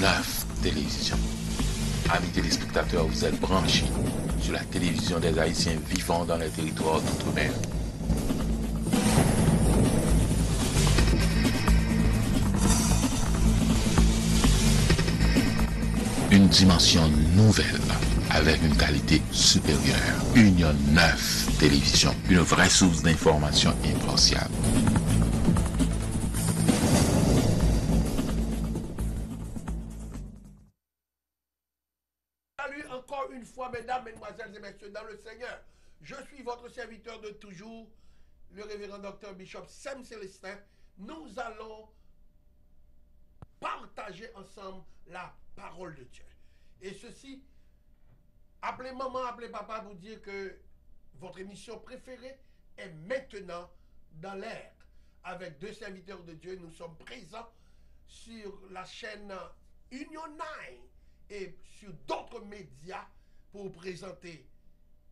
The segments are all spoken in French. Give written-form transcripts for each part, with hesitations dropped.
9 télévision. Amis téléspectateurs, vous êtes branchés sur la télévision des Haïtiens vivant dans les territoires d'outre-mer. Une dimension nouvelle avec une qualité supérieure. Union 9 télévision, une vraie source d'information impartiale. Salut encore une fois, mesdames, mesdemoiselles et messieurs, dans le Seigneur. Je suis votre serviteur de toujours, le révérend docteur Bishop Sam Célestin. Nous allons partager ensemble la parole de Dieu. Et ceci, appelez maman, appelez papa pour dire que votre émission préférée est maintenant dans l'air. Avec deux serviteurs de Dieu, nous sommes présents sur la chaîne Union 9 et sur d'autres médias pour présenter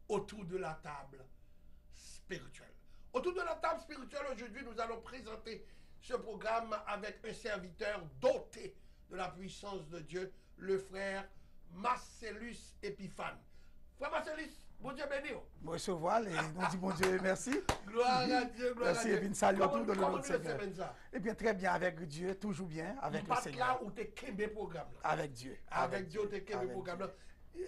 autour de la table spirituelle. Autour de la table spirituelle, aujourd'hui, nous allons présenter ce programme avec un serviteur doté de la puissance de Dieu, le frère Marcellus Epiphane. Frère Marcellus, bon Dieu béni. Bon recevoir, et nous dit bon Dieu merci. Gloire à Dieu, gloire merci, à Dieu. Et puis salut à tout dans le Comment nom de Seigneur. ça? Bien, très bien avec Dieu, toujours bien avec le Seigneur. Là où tu es programme. Avec Dieu. Avec Dieu, tu es programme.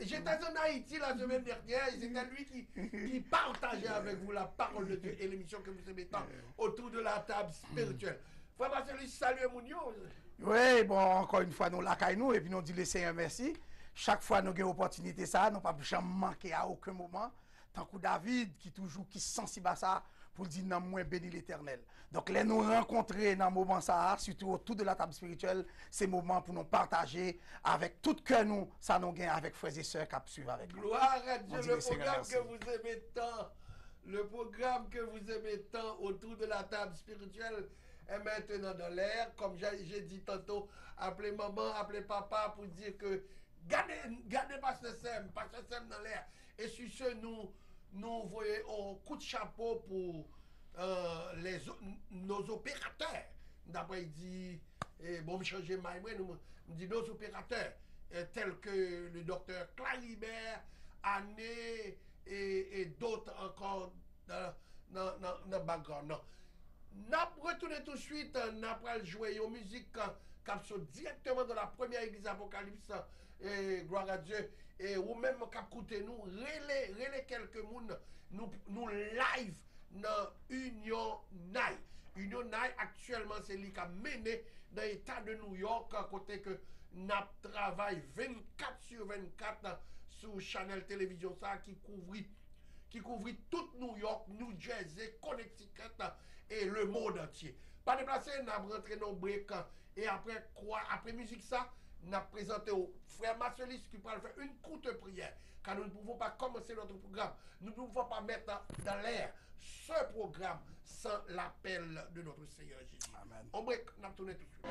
J'étais en Haïti la semaine dernière et c'était lui qui partageait avec vous la parole de Dieu et l'émission que vous aimez tant autour de la table spirituelle. Frère Marcellus, salut Mounio. Oui, bon, encore une fois, nous la nous et puis nous dit le Seigneur merci. Chaque fois nous avons une opportunité, ça, nous ne pouvons jamais manquer à aucun moment. Tant que David qui est sensible à ça, pour dire non, moins béni l'Éternel. Donc, les nous rencontrer dans le moment ça, surtout autour de la table spirituelle, c'est le moment pour nous partager avec tout cœur nous, ça nous gagne avec frères et sœurs qui suivent avec nous. Gloire à Dieu, le programme que vous aimez tant, le programme que vous aimez tant autour de la table spirituelle est maintenant dans l'air. Comme j'ai dit tantôt, appelez maman, appelez papa pour dire que gardez Pasteur Sem dans l'air. Et sur ce, nous voyons un coup de chapeau pour nos opérateurs. D'après, il dit, bon, je change nous dit nos opérateurs, tels que le docteur Claribert, Anné et d'autres encore dans le background. Nous retournons tout de suite, nous allons jouer une musique qui sort directement de la première église Apocalypse, et gloire à Dieu. Et ou même qui écoutez nous, relais quelques monde, nous live dans Union 9. Union 9 actuellement c'est lui qui a mené dans l'état de New York, à côté que nous travaillons 24 sur 24 sur Channel Télévision ça qui couvrit tout New York, New Jersey, Connecticut et le monde entier. Pas déplacé, nous avons rentré dans le break et après quoi, après musique ça, nous avons présenté au frère Marcellus qui va faire une courte prière. Car nous ne pouvons pas commencer notre programme. Nous ne pouvons pas mettre dans l'air ce programme sans l'appel de notre Seigneur Jésus. Amen. On break, nous avons tourné tout de suite.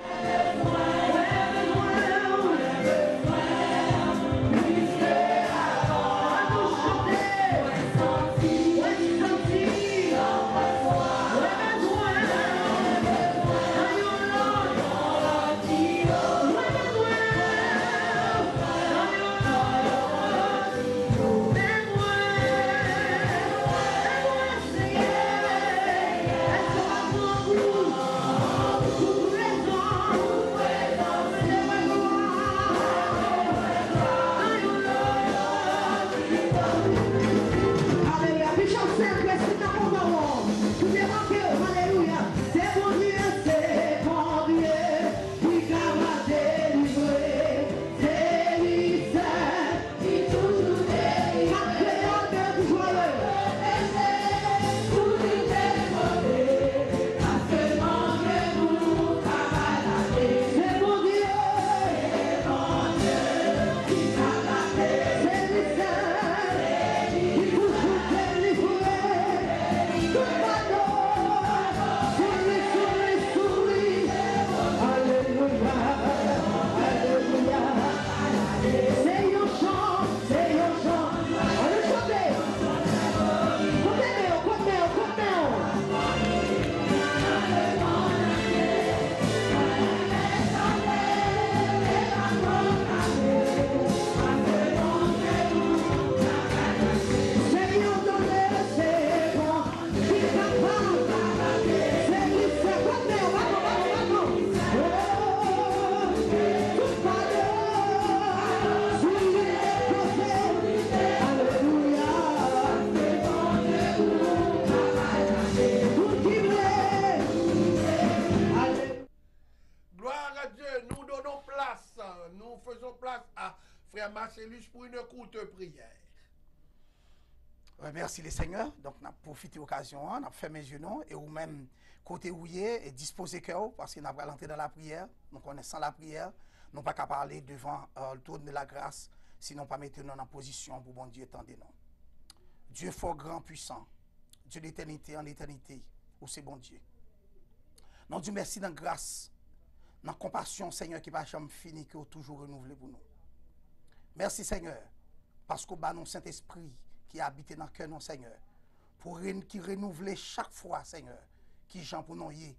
frère Marcellus pour une courte prière. Ouais, merci les seigneurs. Donc, on a profité de l'occasion, on a fait mes yeux non, et ou même côté ouillé et disposer cœur parce qu'on a pas l'entrée dans la prière. Donc, on est sans la prière. Nous pas qu'à parler devant le trône de la grâce, sinon pas mettre nous en position pour bon Dieu étendre non. Dieu fort, grand, puissant. Dieu d'éternité en éternité, où c'est bon Dieu. Non, Dieu merci dans grâce, dans compassion, Seigneur, qui va jamais fini, qui est toujours renouvelé pour nous. Merci, Seigneur, parce qu'au bas, non Saint-Esprit, qui habite dans le cœur, non Seigneur, qui renouvelle chaque fois, Seigneur, qui j'en pour nous y,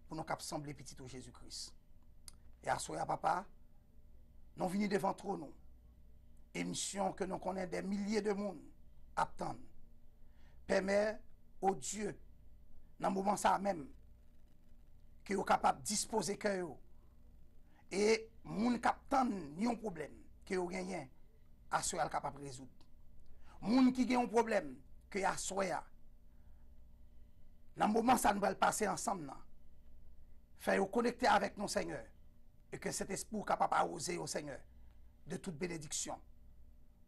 pour nous sembler petit au Jésus-Christ. Et à soi, papa, nous venons devant trop nous. Émission que nous connaissons des milliers de monde attendent. Permet au Dieu, dans le moment ça même, que vous capable de disposer que vous. Et moun captant ni un problème que vous gagnez, à soi capable de résoudre. Moun qui gagne un problème que à soi dans le moment ça nous va passer ensemble, faire vous connecter avec nous Seigneur et que cet esprit capable d'arroser au Seigneur de toute bénédiction.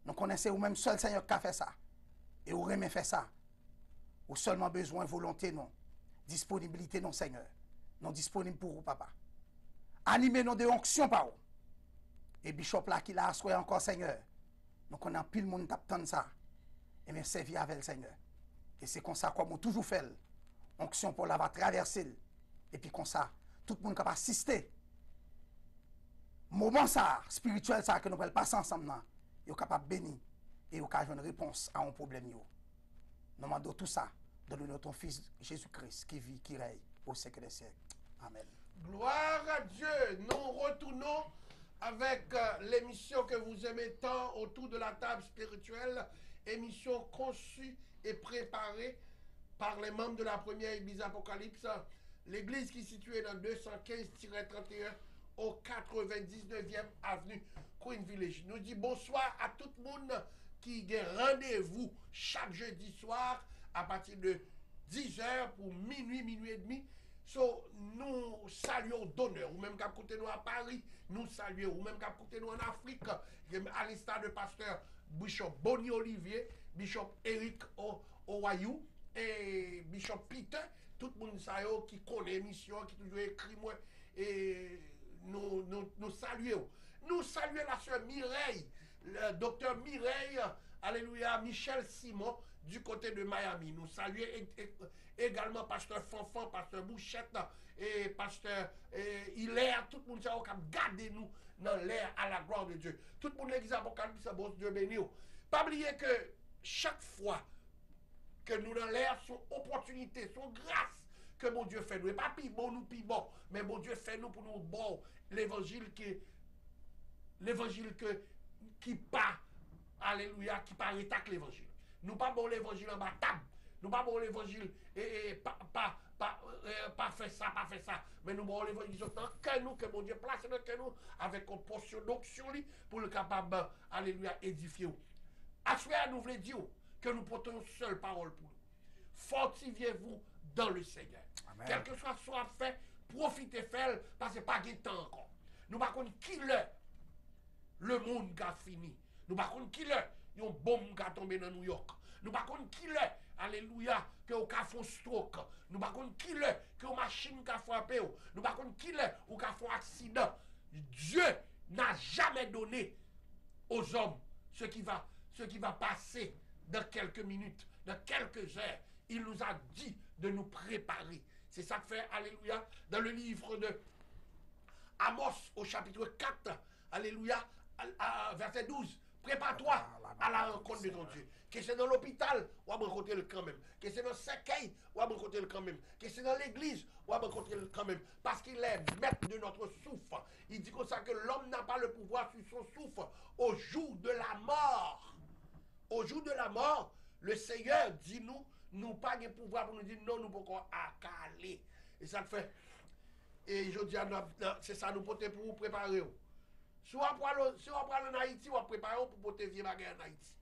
Nous connaissons ou même seul Seigneur qui a fait ça et vous aimez faire ça. Ou seulement besoin volonté non, disponibilité non Seigneur, non disponible pour vous papa. Animez nous de onction par vous. Et bishop là qui l'a assoyé encore Seigneur. Nous connaissons pile monde t'attend ça. Et bien servir avec le Seigneur. Et c'est comme ça comme on toujours fait. Onction pour la va traverser. Et puis comme ça, tout le monde capable assister. Moment ça, spirituel ça que nous pouvons passer ensemble là, est capable bénir et est capable une réponse à un problème yo. Nous demandons tout ça dans le nom de ton fils Jésus-Christ qui vit, qui règne au siècle des siècles. Amen. Gloire à Dieu. Nous retournons avec l'émission que vous aimez tant autour de la table spirituelle, émission conçue et préparée par les membres de la première Église Apocalypse, l'église qui est située dans 215-31 au 99e avenue Queen Village. Nous disons bonsoir à tout le monde qui a rendez-vous chaque jeudi soir à partir de 10h pour minuit, minuit et demi. So, nous saluons d'honneur, ou même qu'à côté nous à Paris, nous saluons, ou même qu'à côté nous en Afrique, à l'instar de pasteur Bishop Bonnie Olivier, Bishop Eric Owayou et Bishop Peter, tout le monde qui connaît l'émission, qui toujours écrit moi, et nous saluons. Nous saluons la sœur Mireille, le docteur Mireille, alléluia, Michel Simon, du côté de Miami. Nous saluons également pasteur Fanfan, pasteur Bouchette et pasteur Hilaire, tout le monde qui a gardé nous dans l'air à la gloire de Dieu. Tout le monde l'église Apocalypse, bon Dieu béni. Pas oublier que chaque fois que nous dans l'air, son opportunité, son grâce que mon Dieu fait nous. Et pas plus bon nous plus bon, mais mon Dieu fait nous pour nous bon l'évangile qui pas, alléluia, qui pas rétaque l'évangile. Nous pas bon l'évangile en bas table. Nous pas bon l'évangile et pas faire ça, pas faire ça. Mais nous bon l'évangile que mon Dieu place dans que nous avec une portion d'onction pour le capable, alléluia, édifier. Assoyez nous voulons dire que nous portons une seule parole pour nous. Fortifiez-vous dans le Seigneur. Amen. Quel que soit fait, profitez faire parce que pas de temps encore. Nous ne savons pas qui le monde a fini. Nous ne savons pas qui une bombe qui a tombé dans New York. Nous ne savons pas qui alléluia, que vous avez fait un stroke. Nous ne savons pas qui que une machine qui a frappé. Nous ne savons pas qui ou qui a fait un accident. Dieu n'a jamais donné aux hommes ce qui va passer dans quelques minutes, dans quelques heures. Il nous a dit de nous préparer. C'est ça que fait, alléluia, dans le livre de Amos au chapitre 4, alléluia, verset 12. Prépare-toi à la rencontre de ton Dieu. Que c'est dans l'hôpital, ou à rencontrer le quand même. Que c'est dans le cercueil, ou à rencontrer le quand même. Que c'est dans l'église, ou à rencontrer le quand même. Parce qu'il est maître de notre souffle. Il dit comme ça que l'homme n'a pas le pouvoir sur son souffle au jour de la mort. Au jour de la mort, le Seigneur dit nous pas de pouvoir pour nous dire non, nous ne pouvons pas accaler. Et ça fait. Et je dis, c'est ça nous porter pour vous préparer. Soit pour aller en Haïti, ou préparer pour porter vieux bagages en Haïti.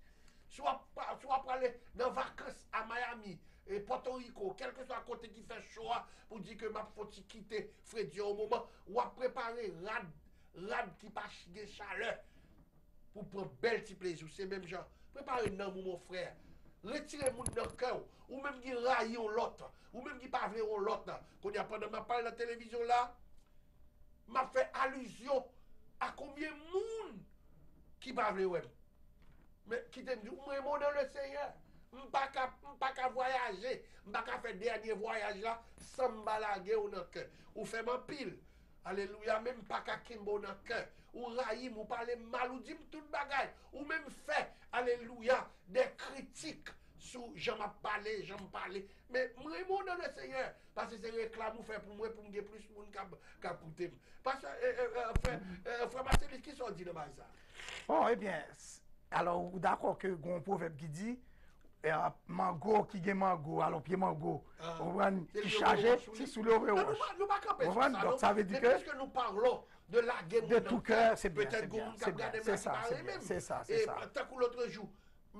Soit pour aller dans vacances à Miami, et Porto Rico, quel que soit côté qui fait chaud, pour dire que ma faut quitter Freddy au moment, ou à préparer rad qui pas de chaleur. pour prendre bel petit plaisir. C'est même genre, préparez un mon frère. Retirez mon dans le cœur, ou même qui raille l'autre, ou même qui pas l'autre. Quand il y a pendant ma parle dans la télévision là, m'a fait allusion à combien de monde qui pas ouais. Mais qui te dit, moi, mon dans le Seigneur. Je ne peux pas voyager. Je ne peux pas faire dernier voyage là sans me balaguer dans le cœur. Ou faire ma pile. Alléluia. Même pas qu'à Kimbo dans le cœur. Ou raïm, ou parler mal, ou dire tout le bagage. Ou même faire, alléluia, des critiques sur j'en parlé. Mais moi, mon dans le Seigneur. Parce que c'est réclame ou fait pour moi, pour me dire plus de monde qu'à pouter. Parce que, frère Marcel, qui sont dit dans ça? Bon, eh bien, alors, d'accord que un proverbe qui dit, mango qui gagne mango, alors pied mango, qui chargé, c'est sous le reroche. Donc ça veut dire que... Puisque nous parlons de la game de tout cœur, c'est bien, peut-être que c'est ça. Et tant que l'autre jour,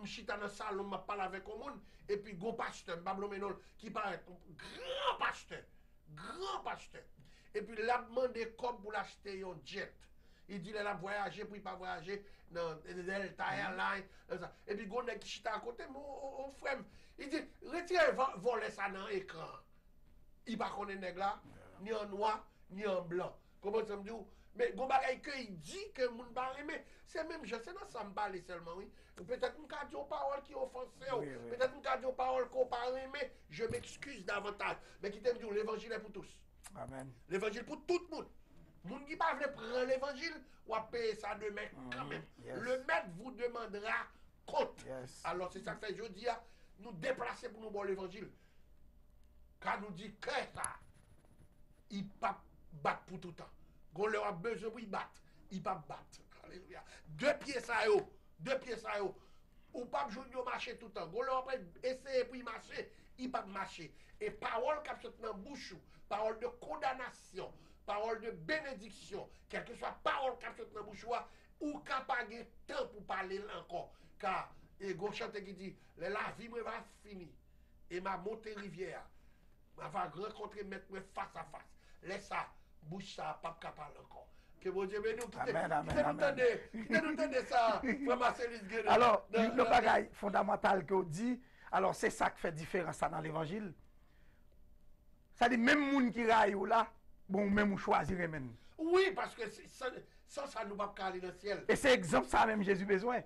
je suis dans le salon, je parle avec un monde, et puis go pasteur, Bablo Menol, qui paraît grand pasteur. Et puis il a demandé comme pour l'acheter un jet. Il dit qu'il a voyagé, puis il pas voyager dans Delta Airlines. Et puis, il y a qui chita à côté, mon frère. Il dit, retirez, voler ça dans l'écran. Il ne connaît pas nègre là, ni en noir, ni en blanc. Comment ça me dit? Mais il y que il dit que mon pas aimer. C'est même, je sais pas, ça me parle seulement, oui. Peut-être une carte de parole qui offense, peut-être une carte de parole qu'on pas aimer. Je m'excuse davantage. Mais qui t'aime dire, l'évangile est pour tous. Amen. L'évangile pour tout le monde. Moun qui pas veut prendre l'évangile, ou à payer ça demain quand même. Yes. Le maître vous demandera compte. Yes. Alors c'est ça que fait jeudi, nous déplacer pour nous boire l'évangile. Car nous dit que ça, il pas battre pour tout le temps. Qu'on leur a besoin pour y battre, il pas battre. Alléluia. Deux pieds ça yo. Ou pas jouer au marché tout le temps. Qu'on leur a essayer pour y marcher, il pas marcher. Et parole qui sorti dans bouche, parole de condamnation, parole de bénédiction, quelle que soit parole qui sorti dans bouche, ou capable de temps pour parler encore. Car, et Gauchante qui dit, la vie me va finir, et ma montée rivière, ma va rencontrer mettre face à face. Laisse ça, bouche ça, pas capable encore. Que bon Dieu bénisse nous. Nous entendez ça, frère Marcelis Guérin. Alors, le bagage fondamental que vous dit, alors c'est ça qui fait différence dans l'évangile. Ça dit, même les gens qui raillent là, bon, même vous choisirez même. Oui, parce que ça nous va pas aller dans le ciel. Et c'est exemple ça même Jésus besoin.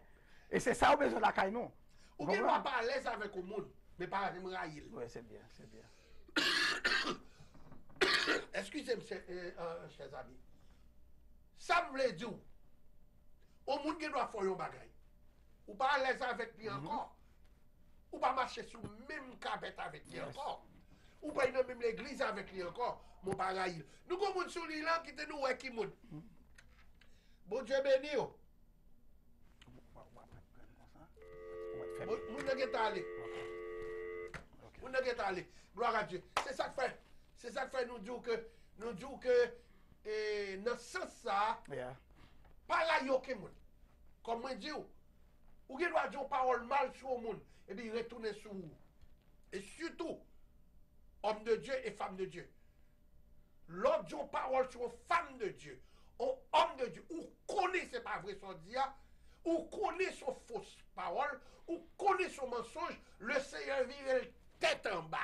Et c'est ça au besoin de la caille non. Ou bien on pas à l'aise avec le monde, mais pas à me railler. Oui, c'est bien, c'est bien. Excusez-moi, chers amis. Ça me veut dire, au monde qui doit faire un bagage, ou pas à l'aise avec lui encore, ou pas marcher sur le même cabette avec lui encore, ou pas dans même l'église avec lui encore, mon bagage. Nous avons sur l'île qui te nous qui monde. Bon Dieu béni. Nous n'avons pas allé. Nous n'avons pas allé. Gloire à Dieu. C'est ça que fait. C'est ça que fait nous dire que dans ce sens ça, pas là aucun monde. Comme moi dis, ou qui doit dire parole mal sur le monde et puis retourner sur vous. Et surtout, homme de Dieu et femme de Dieu. L'autre dit parole sur une femme de Dieu, un homme de Dieu, ou connaît c'est pas vrai son dia, ou connaît son fausse parole, ou connaît son mensonge, le Seigneur vire tête en bas.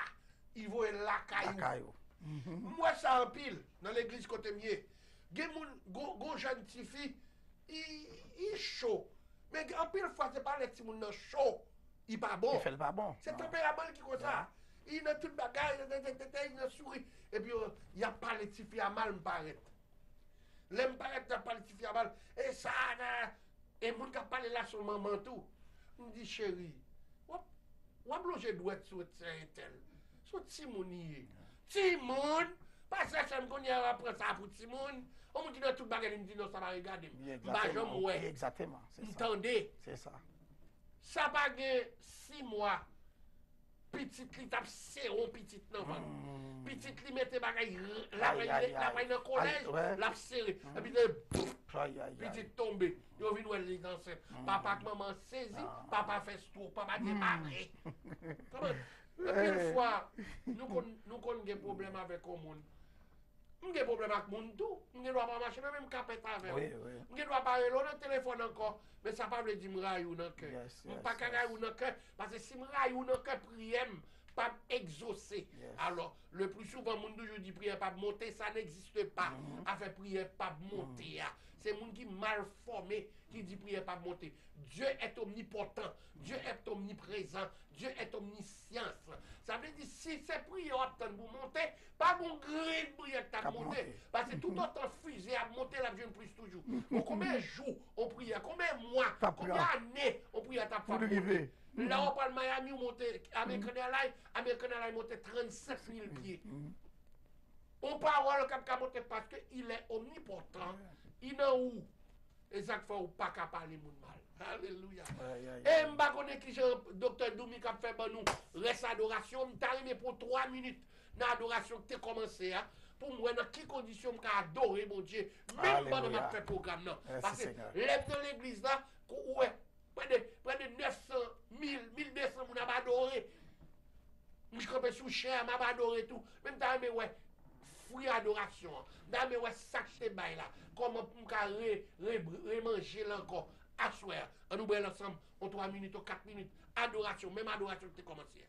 Il voit la caillou. Moi, ça en pile, dans l'église côté mieux. Gon jeune petite fille, il est chaud. Mais en pile fois, c'est pas les petits gens chaud. Il pas bon. Il fait le pas bon. C'est tempérament qui comme ça. Il a tout bagage, il a souri. Et puis, il n'y a pas les petits filles à mal, me paraît. L'aime paraît, il n'y a pas les petits filles à mal. Et ça, et mon qui a parlé là sur maman tout. Il me dit, chérie, ou blonger doit être sur tel. Sur Timouni. Timon, parce que ça me connaît après ça pour Timon. On me dit dans tout bagage, il me dit non, ça va regarder. Exactement. Entendez? C'est ça. Ça va gagner 6 mois. Petit li tap serron petit nan van. Petit li mette bagay la va dans collège, la serré. Et puis petit tombé. Yo vinn wè li danser. Papa ak maman saisi, papa fait tour, papa démarré. Comment? Une fois nous kon gen problème avec au monde. J'ai problème avec mon tout. Je ne dois pas marcher dans le même capet avec Oui, vous. oui. Je ne dois pas aller dans le téléphone encore. Mais ça ne veut pas dire que je raille dans le cœur. Je ne pas raille dans le cœur. Parce que si je raille dans le cœur, prière, pas exaucer. Alors, le plus souvent, mon toujours dit prière pas monter, ça n'existe pas. Avec prière pas monter. C'est monde qui mal formé qui dit prière pas monter. Dieu est omnipotent, Dieu est omniprésent, Dieu est omniscience. Ça veut dire si c'est prière pour monter, pas mon gré de prière à monter. Parce que tout autant fusée à monter, la jeune plus toujours. Combien de jours on prie, combien de mois, combien d'années on prie à ta femme monter. Là, on parle de Miami, on monte, American Airlines monte 37 000 pieds. On parle de monter parce qu'il est omnipotent. Il est où? Et ça fait pas qu'à parler mon mal. Alléluia. Et je ne sais pas qui le docteur Doumi a fait nous reste adoration. Je suis pour 3 minutes dans l'adoration qui a commencé. Pour moi, dans quelles conditions je peux adorer mon Dieu. Même pendant que je fais programme. Parce que lève dans l'église là, près de 900, 1000, 1200 on a adoré. Je suis sous cher, je vais adorer tout. Même temps, ouais. Fruit adoration. Dans mes sachet bail là. Comment pour remanger là encore. Assoir. On nous brûle ensemble en 3 minutes ou 4 minutes. Adoration. Même adoration qui commencé.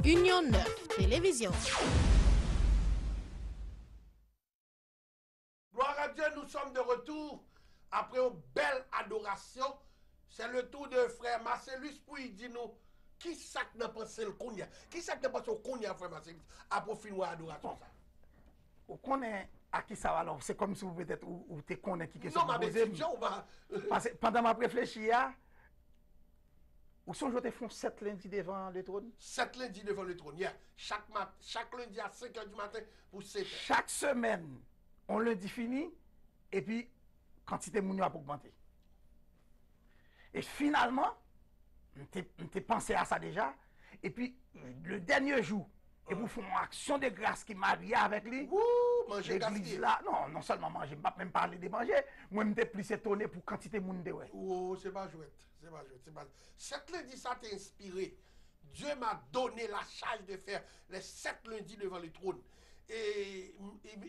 Union 9 Télévision. Gloire à Dieu, nous sommes de retour après une belle adoration. C'est le tour de frère Marcellus pour il dit nous qui ça que n'a pensé le Kounia. Qui ça que n'a pensé au Kounia, frère Marcellus, après finir l'adoration ça. Ou connaît à qui ça va alors? C'est comme si vous peut-être ou te connaît qui question. Non, ma bénédiction, parce que pendant ma réfléchir, ou sont je te font 7 lundis devant le trône? 7 lundis devant le trône. Yeah. Chaque lundi à 5h du matin pour 7h. Chaque semaine, on lundi fini, et puis quantité de moun a augmenté. Et finalement, on t'ai pensé à ça déjà, et puis le dernier jour, et vous faites une action de grâce qui marie avec lui. Manger l'église là, non seulement manger, pas même parler de manger, moi je suis plus étonné pour quantité de monde de ouais. Oh, c'est pas jouette, c'est pas jouette, c'est pas. Cette lundi ça t'a inspiré. Dieu m'a donné la charge de faire les 7 lundis devant le trône. Et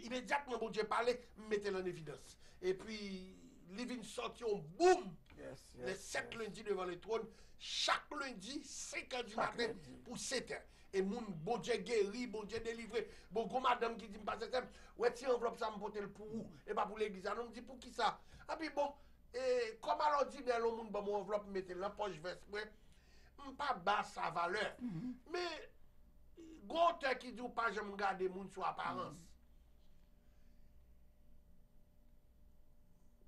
immédiatement, bon Dieu parlait, mettez-le en évidence. Et puis, Living sorti en boum, les 7 lundis devant le trône, chaque lundi, 5h du matin pour 7h. Et mon bon Dieu guéri, bon Dieu délivré. Bon, comme madame qui dit, ouais, si enveloppe ça me porte le pour où? Et pas pour l'église. On me dit, pour qui ça? Ah, puis bon, et comme à l'ordinaire, le monde, mon enveloppe, mettez la poche veste, pas bas sa valeur. Mais, gros qui dit, pas, je me garde les gens sur apparence.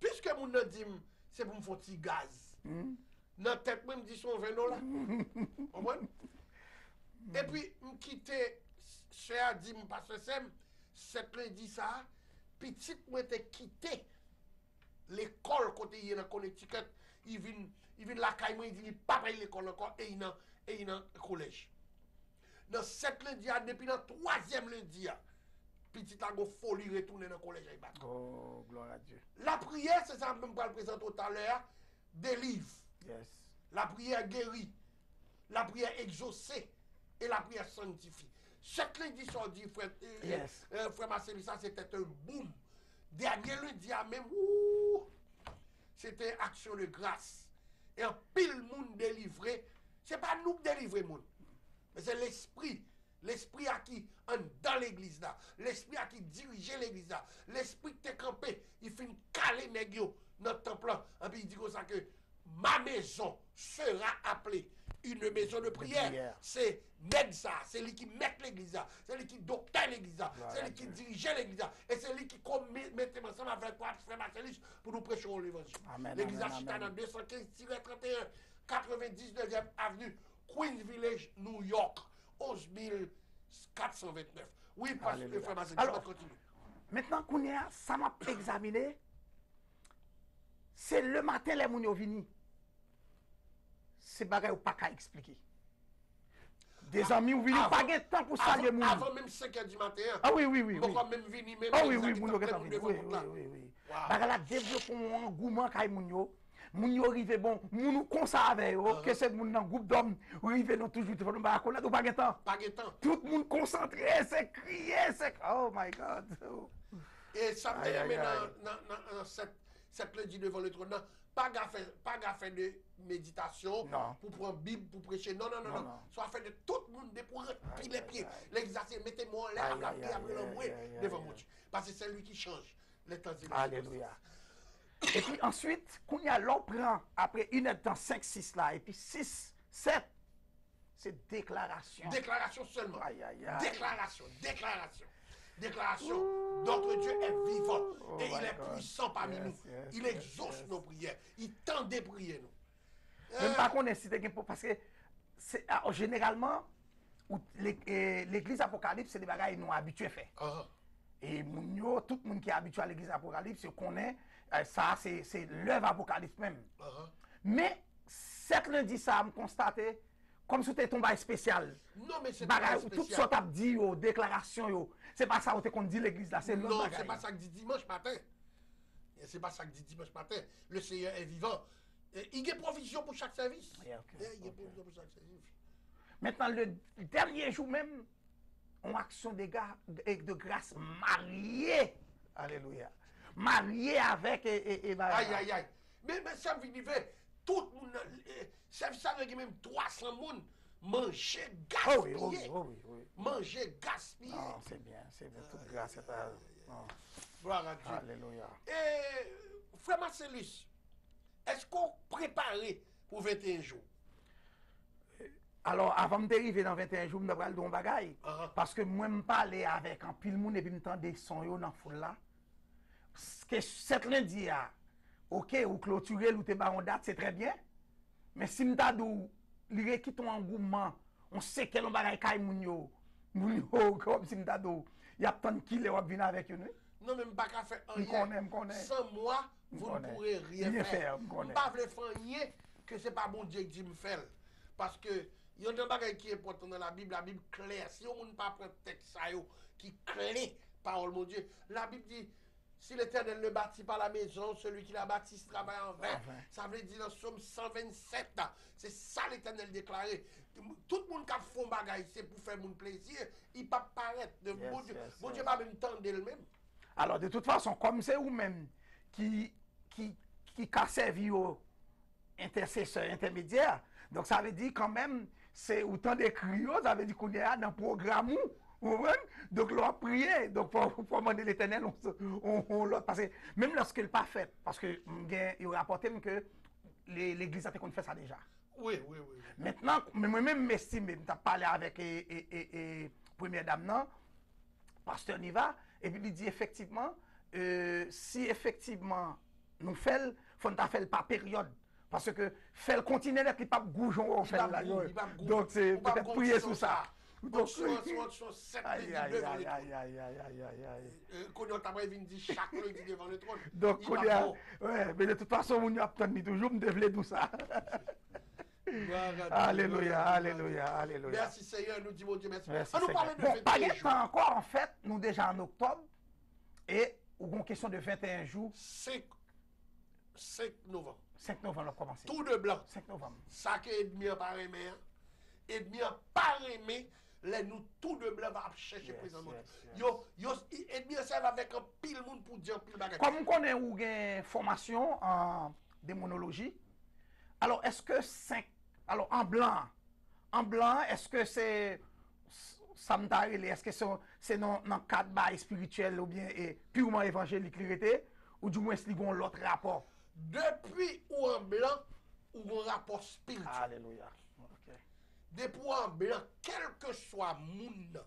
Puisque mon nom dit, c'est pour me faire petit gaz. Dans la tête, moi, me dit, son $20. Comprenez? Et puis, je quitte, cher dit, parce que c'est lundi ça, petit, moi, j'ai quitté l'école côté il est dans Connecticut, il vient la caille, il dit, pas payer l'école encore, et il est dans le collège. Dans 7 lundi, depuis le 3e lundi, petit a go folie retourner dans le collège. Oh, gloire à Dieu. La prière, c'est ça, même pas le présenter tout à l'heure, des livres. Yes. La prière guérit, la prière exaucée et la prière sanctifie. Chaque lundi sorti, frère Marcel, ça c'était un boom. Dernier lundi, même, c'était action de grâce. Et un pile monde délivré. C'est pas nous qui délivrons monde, mais c'est l'esprit. L'esprit à qui dans l'église là. L'esprit à qui dirigeait l'église là. L'esprit qui t'est campé. Il fait une calée négio dans le temple là. Et puis il dit comme ça que ma maison sera appelée une maison de prière. C'est nèg ça. C'est lui qui met l'église là. C'est lui qui doctrine l'église là. C'est lui qui dirigeait l'église là. Et c'est lui qui mettait ensemble avec frère Marcellus pour nous prêcher l'évangile. L'église là, c'est dans 215-31, 99e avenue, Queens Village, New York. 11 429. Oui, parce que frère Marcellus, alors, continue. Maintenant qu'on est à, ça m'a examiné. C'est le matin, les gens viennent. C'est bagaille ou pas qu'à expliquer. Des amis ou viennent pas de temps pour saluer les gens. Avant même 5h du matin. Ah oui, oui, oui. Pourquoi même venir, même. Ah oui, oui, moun yo getan vini. Oui. Bagaille la développe un engouement kay moun yo. Moun yo rive bon, moun nou konsa avec yo, que c'est moun nan groupe d'hommes, rive non toujours téléphone ba connaître ou pas temps. Pas temps. Tout le monde concentré, c'est crier, c'est oh my god. Et ça me met dans cette lundi devant le trône. Pas faire de méditation pour prendre Bible pour prêcher. Non. Soit fait de tout le monde pour remplir les pieds. L'exercice, mettez-moi en l'air, après l'envoyer devant mon Dieu. Parce que c'est lui qui change les temps et les Alléluia. Et puis ensuite, quand il y a l'on prend, après une heure dans 5, 6 là, et puis 6, 7, c'est déclaration. Déclaration seulement. Déclaration. Ouh. Notre Dieu est vivant et il est puissant parmi nous. Il exauce nos prières. Il tend des prières nous. Même pas qu'on est cité parce que c'est généralement l'église Apocalypse, c'est des bagages nous habitués à faire. Et tout le monde qui est habitué à l'église Apocalypse connaît ça, c'est l'œuvre Apocalypse même. Mais cette lundi, ça me constaté comme si c'était un bail spécial. Non, mais c'est pas spécial. Tout ça t'a dit, déclaration, c'est pas ça qu'on dit l'église là, c'est l'autre non, bagaille. c'est pas ça que dit dimanche matin. C'est pas ça que dit dimanche matin. Le Seigneur est vivant. Il y a provision pour chaque service. Il y a provision pour chaque service. Maintenant, le dernier jour même, on action de grâce mariée. Alléluia. Mariée avec Aïe. Mais ça me dit, tout le monde, ça veut même 300 personnes manger Oh oui, gaspillé. oui. Manger gaspillé. Non, c'est bien. Toute grâce est à... Non. Gloire à Dieu. Alléluia. Et frère Marcellus, est-ce qu'on préparé pour 21 jours? Alors, avant de dériver dans 21 jours, je vais dire un bagage. Parce que moi, je parle avec un pile monde et puis je entends des sons dans la foule là. Que cette lundi, ok, ou clôturer, ou te baron date, c'est très bien. Mais si je t'adou, il quitte un engouement, on sait quel bagage kay moun yo, comme si je t'adou, il y a tant de kilés qui viennent avec nous. Non, mais je ne peux pas faire Je rien. connais. Sans moi, vous ne pourrez rien faire. Je ne peux pas faire rien que ce n'est pas bon Dieu qui dit me faire. Parce que il y a un bagage qui est important dans la Bible claire. Si on ne peut pas prendre texte qui est clair, parole mon Dieu, la Bible dit, si l'Éternel ne bâtit pas la maison, celui qui la bâtit travaille en vain. Ça veut dire dans Somme 127, c'est ça l'Éternel déclaré. Tout le monde qui a fait un bagage, c'est pour faire mon plaisir, il ne peut pas paraître. Bon Dieu va même tendre lui-même. Alors, de toute façon, comme c'est vous-même qui a servi aux intercesseurs intermédiaires, donc ça veut dire quand même, c'est autant de crios, ça veut dire qu'on est dans le programme. Donc, l'on a prié. Donc, pour demander l'Éternel, on l'a passé. Même lorsqu'il n'est pas fait, parce que il rapporté que l'Église a fait ça déjà. Oui. Maintenant, moi-même, m'estime, je parlé avec première dame, non, pasteur Niva, et puis il dit effectivement, si effectivement nous faisons, il faut nous faire par période. Parce que faire continuer d'être pas goujon au fait là. Donc c'est peut-être prier sur ça. Donc aïe. Qu'on a t'après dit chaque lundi devant le trône. Donc ouais, mais de toute façon on y a toujours me devler tout ça. Alléluia. Merci Seigneur, nous disons Dieu merci. Merci On nous parle de bon, 21 jours. Pas encore en fait, nous déjà en octobre et une question de 21 jours. 5 novembre. 5 novembre, on a commencé. Tout de blanc. 5 novembre. Ça que Edmir pas aimé. Edmir pas aimé. Les nous tout de blanc va chercher présentement. Edmir serve avec un pile monde pour dire pile bagage. Comme on connaît ou une formation en démonologie, alors est-ce que 5, alors en blanc, est-ce que c'est samtarele, est-ce que c'est dans cadre bail spirituel ou bien purement évangélique ou du moins c'est l'autre rapport? Depuis ou en blanc ou un rapport spirituel. Alléluia. Depuis ou en blanc, quel que soit monde,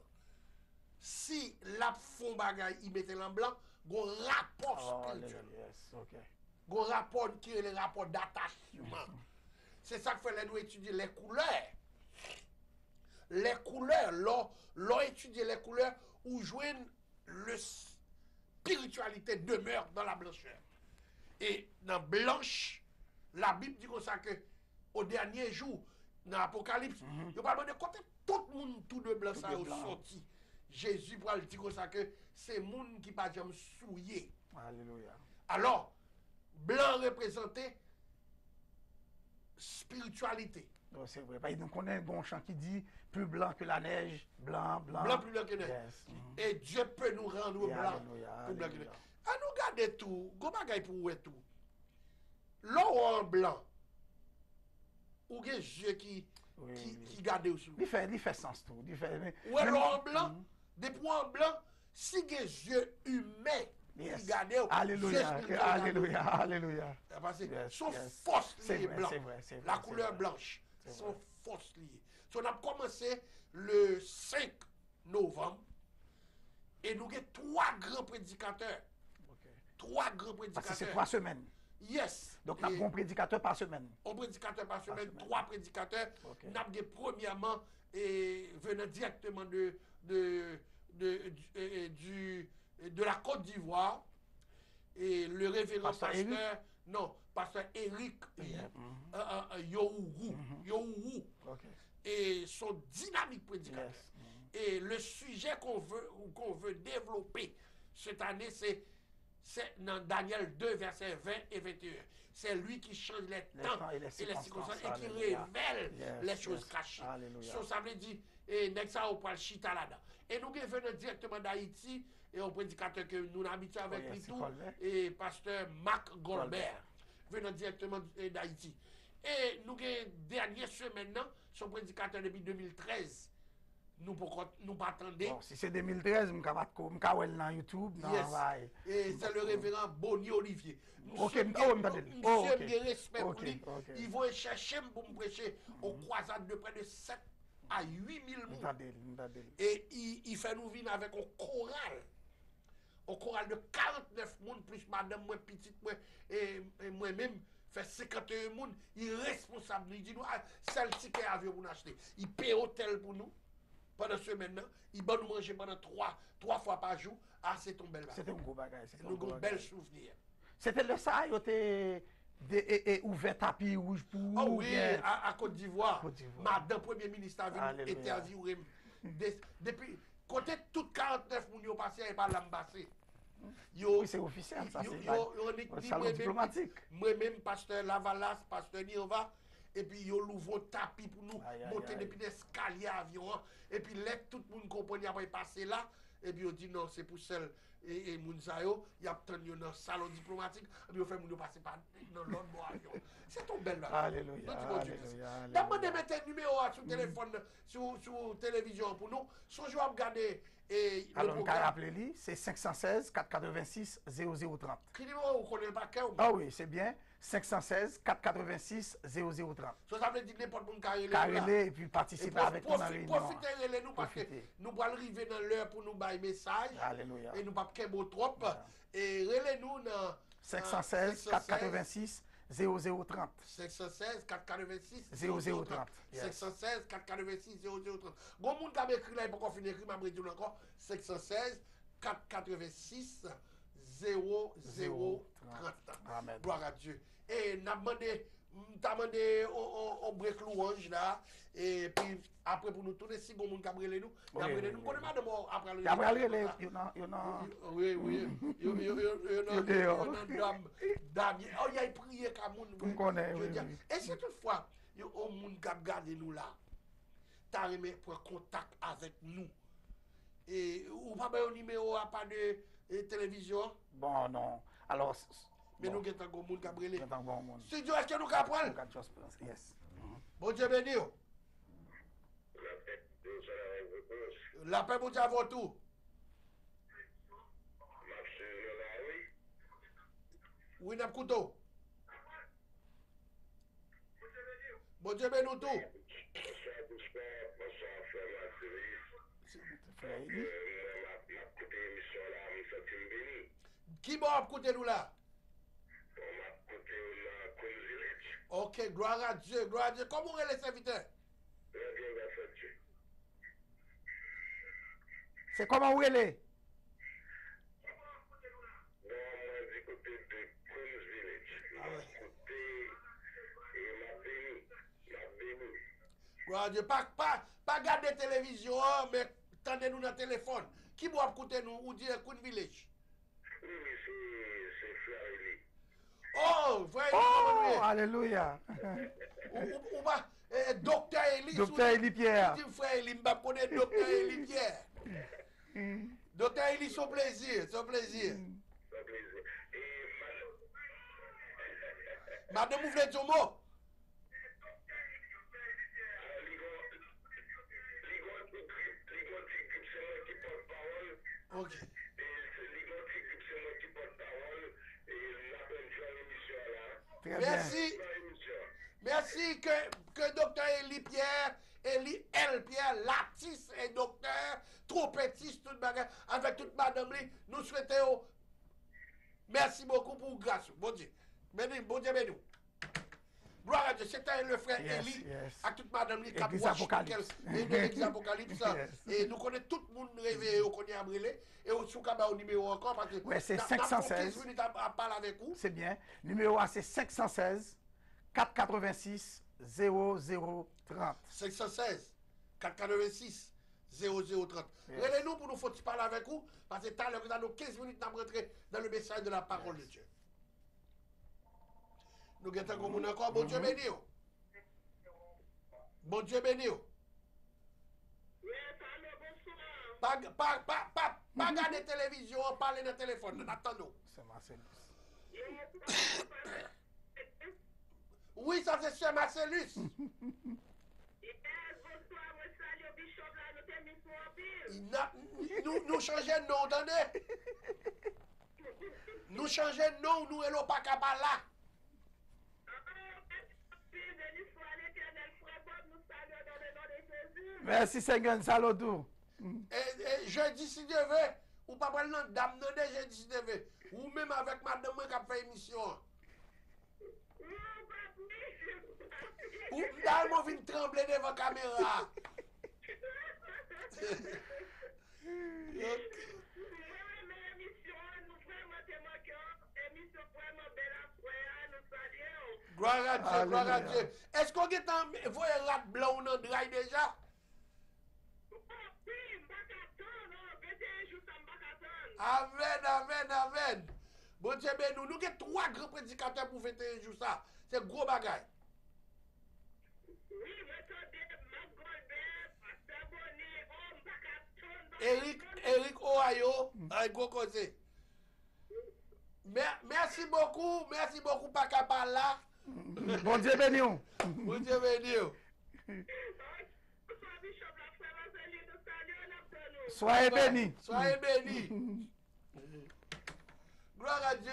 si la fond bagay il mette en blanc, un rapport spirituel. Un rapport qui est le rapport d'attachement. C'est ça que fait nous étudier les couleurs. Les couleurs, l'on étudie les couleurs où joignent le spiritualité demeure dans la blancheur. Et dans blanche, la Bible dit comme ça que au dernier jour, dans l'Apocalypse, il va demander côté tout le monde tout de blanc ça a sorti. Jésus va le dire comme ça que c'est le monde qui pas jamais souillé. Alléluia. Alors, blanc représenté spiritualité. C'est vrai. Donc on a un bon chant qui dit plus blanc que la neige, blanc. Blanc plus blanc que la neige. Yes. Et Dieu peut nous rendre blanc. Plus blanc que la neige. À nous garder tout, go bagay pour ouais tout. L'eau en blanc. Ou des yeux qui gardent aussi. Il fait sens tout. Ou l'eau en blanc, des points en blanc, si des yeux humains qui gardent. Alléluia. Sont force liées blanc. La couleur vrai. blanche. Sont force liées. On a commencé le 5 novembre et nous avons 3 grands prédicateurs. 3 grands prédicateurs. Parce que c'est 3 semaines. Yes. Donc, on a un bon prédicateur par semaine. Un prédicateur par semaine, 3 prédicateurs. Nous avons premièrement venant directement de la Côte d'Ivoire. Et le révérend pasteur Eric Yohou. Et son dynamique prédicateur. Yes. Et le sujet qu'on veut développer cette année, c'est dans Daniel 2, versets 20 et 21. C'est lui qui change les temps et les circonstances et qui révèle les choses cachées. Ça veut dire, et ça, on parle chita là-dedans. Et nous venons directement d'Haïti, et un prédicateur que nous habitons avec lui tout, et pasteur Marc Golbert, venant directement d'Haïti. Et nous avons dernière semaine, son prédicateur depuis 2013. Nous ne pas attendre. Bon, si c'est 2013, je vais voir dans YouTube. Yes. Et c'est le révérend Bonnie Olivier. Ok, Monsieur, bien respect pour lui. Ils vont chercher pour me prêcher aux croisades de près de 7 à 8 000 personnes. Et il fait nous venir avec un choral. Au choral de 49 personnes, plus madame, moi, petite, moi, et moi-même, fait 51 personnes. Il est responsable. Il dit nous, celle-ci qui a avion pour nous acheter. Il paye hôtel pour nous. Pendant ce maintenant, il va nous manger pendant trois fois par jour. Ah, c'est ton bel bagage. C'était un gros bagage. C'est un gros bel souvenir. C'était le ça, il était ouvert tapis rouge pour. Ah oui, à Côte d'Ivoire. Madame Premier ministre avait interviewé. Depuis, côté tout 49 moun yo passé et pas l'ambassade. Oui, c'est officiel, ça c'est un salon diplomatique. Moi-même, pasteur Lavalas, pasteur Nirva, et puis yo l'ouvre tapis pour nous monter depuis l'escalier avion. Et puis là, tout le monde comprend après passer là. Et puis on dit non, c'est pour celle et Mounsayo, il y a tant dans le salon diplomatique, et puis on fait moun passer par dans l'autre bon avion. C'est ton bel bagage. Alléluia. D'abord de mettre un numéro sur téléphone, sur télévision pour nous, son joueur regarder et alors on a appelé lui, c'est 516 486 0030. Qui numéro vous connaissez pas cœur? Ah oui, c'est bien. 516 486 0030. Ça veut dire n'importe qui carrelé et puis participer avec nous dans la réunion. Profitez de nous parce que nous allons arriver dans l'heure pour nous bailler message. Alléluia. Et nous pas beau trop. Et relez-nous dans 516 486 0030. 516 486 0030. 516 486 0030. Bon monde qui a écrit là, il faut finir écrit, m'a dit encore 516 486 0030. Amen. Gloire à Dieu. Et n'a demandé on break louange là et puis après pour nous tourner si bon monde cabrele nous après nous connaît madame après le oui dame oh il y a prié comme monde connaît et si toutefois yo on monde cap garder nous là t'as remis pour contact avec nous et ou pas un numéro à pas de télévision bon non alors mais nous avons un bon monde Gabriel. Studio, est-ce que nous avons prendre? Yes. Bon Dieu béni. La paix, bon Dieu, avant tout. Oui, n'a couteau. Bon Dieu béni tout. Qui m'a écouté nous là? Ok, gloire à Dieu, gloire à Dieu. Comment est le serviteur? C'est comment où elle est? Gloire à Dieu. Pas garder télévision, mais tendez-nous dans le téléphone. Qui doit écouter nous ou dire Queen Village? Oh, frère, alléluia. Ou pas, docteur Eli. Docteur Eli Pierre. Dit frère Eli, je connais docteur Eli Pierre. Docteur Eli, son plaisir, son plaisir. Madame, vous voulez ton mot? Ok. Merci. Merci que docteur Eli Pierre, Eli L. Pierre, l'artiste et docteur, trompettiste, toute bagarre, avec toute madame, nous souhaitons. Merci beaucoup pour grâce. Bon Dieu. Bon Dieu, béni. Gloire à Dieu. C'était le frère Eli, à toute madame, qui a l'église Apocalypse. Et nous connaissons tout le monde réveillé, on connaît Abrélé. Et au Soukaba au numéro encore, parce que c'est 516. 15 minutes à parler avec vous. C'est bien. Numéro A, c'est 516 486 0030. 516 486 0030. Relez-nous pour nous faut parler avec vous, parce que tout à l'heure, nous avons 15 minutes pour rentrer dans le message de la parole de Dieu. Nous avons encore, bon Dieu béni. Bon Dieu béni. Pas regarder télévision, parler dans le téléphone, attendons. C'est Marcel. Oui, ça c'est Sœur Marcellus. Nous changeons de nom, attendez. Nous changeons de nom, nous et pas Kabbalah. Merci Seigneur, salut. Et jeudi si Dieu veut, ou pas prendre le dame de jeudi si Dieu veut. Ou même avec madame qui a fait émission. Ou d'ailleurs, je viens trembler devant la caméra. Gloire à Dieu, gloire à Dieu. Est-ce qu'on est en voyez rat blanc dans le drive déjà? Amen, amen, amen. Bon Dieu, ben nous avons 3 grands prédicateurs pour 21 jours ça. C'est gros bagage. Eric Ohio, un gros côté. Merci beaucoup, Paka Pala. Bon Dieu béni. Bon Dieu béni. Soyez bénis. Soyez bénis. Gloire à Dieu.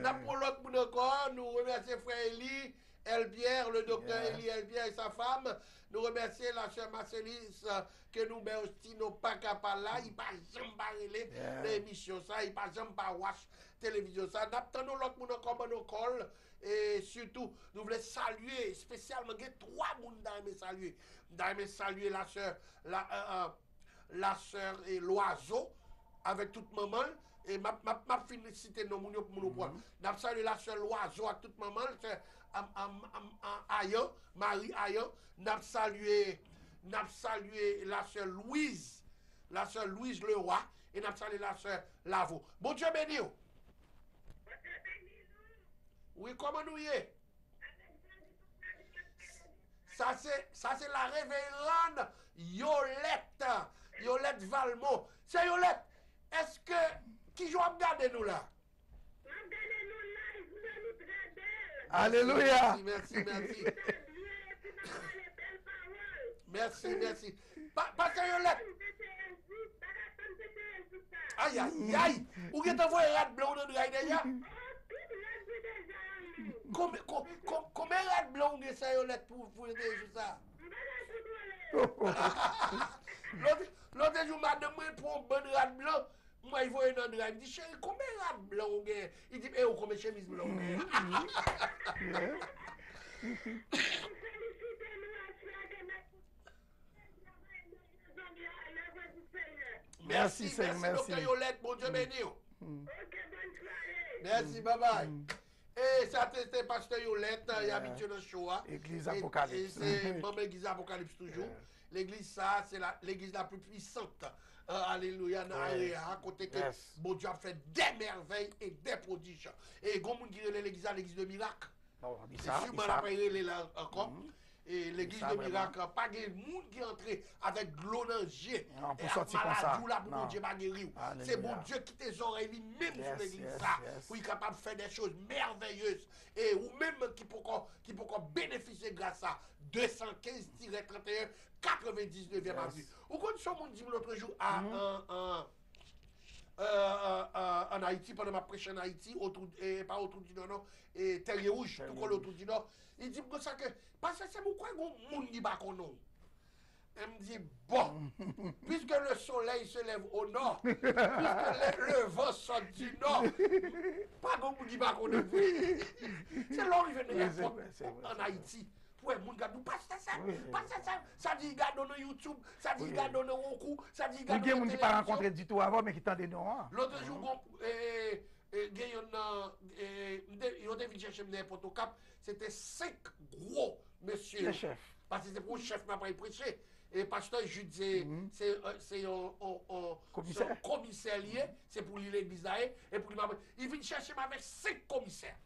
Napolok Mounokon, nous remercions frère Eli, Elbierre, le docteur Eli Elbierre et sa femme. Nous remercions la sœur Marcellus que nous béostino pas capable là. Il pas jamais barré l'émission ça. Il pas jamais pas watch télévision ça. N'attendons l'autre Mounokon nous colle. Et surtout, nous voulons saluer spécialement 3 personnes dans saluer. Dans saluer la sœur et l'oiseau avec toute maman. Et ma félicité nos mounions pour nous prendre. N'a salué la sœur l'oiseau à toute maman, c'est Ayan, Marie Ayan. N'a salué la sœur Louise Leroy et n'a salué la sœur Lavo. Bon Dieu béni. Oui, comment nous y est? Ça c'est la révérende Yolette Valmont. C'est Yolette. Est-ce que qui joue à regarder nous là? Alléluia. Merci. Merci. Pasteur Yolette. Aïe. Où est-ce que vous avez rat blanc dans le déjà? Combien de rat blanc vous avez Yolette pour aider ça? L'autre jour, madame, pour un bon rat blanc. Moi, il voit un endroit, il me dit, chérie, combien de rat blanc on gagne? Il dit, combien de chemise blanc on gagne? Merci, docteur Yolette, bon Dieu béni. Merci, bye bye. Et ça, c'était Pasteur Yolette, il habitué dans le show. Église Apocalypse. C'est même Église Apocalypse toujours. L'église, ça, c'est l'église la plus puissante. Alléluia, à côté que bon Dieu a fait des merveilles et des prodiges. Et comme on dit l'église de miracle. C'est sûrement la paix là encore. Et l'église de miracle, pas de monde qui entre avec glonangier. Pour sortir comme ça. Bon Dieu va guérir. C'est bon Dieu qui tes oreilles, même sur l'église ça. Pour être capable de faire des choses merveilleuses. Et ou même qui peut bénéficier grâce à 215-31 99e avenue. Ou quand ce monde dit l'autre jour en Haïti, pendant ma prêche en Haïti, pas autour du Nord, et Terrier Rouge, tout comme autour du Nord, il dit comme ça que, parce que c'est pourquoi le monde dit pas qu'on nous. Elle me dit, bon, puisque le soleil se lève au nord, puisque le vent sort du nord, pas qu'on dit pas qu'on nous. C'est l'arrivée en Haïti. Ouais, mon gars, nous passe ça. Ça dit, regarde dans YouTube, ça dit, regarde dans Roku, ça dit, regarde dans qui pas rencontré du tout avant, mais qui tendait non. L'autre jour, il y a des chercher n'importe au Cap, c'était 5 gros monsieur. Le chef. Parce que c'est pour le chef n'a pas prêché. Et pasteur Jude, c'est un commissaire lié, c'est pour l'église là, et pour il vient chercher avec 5 commissaires.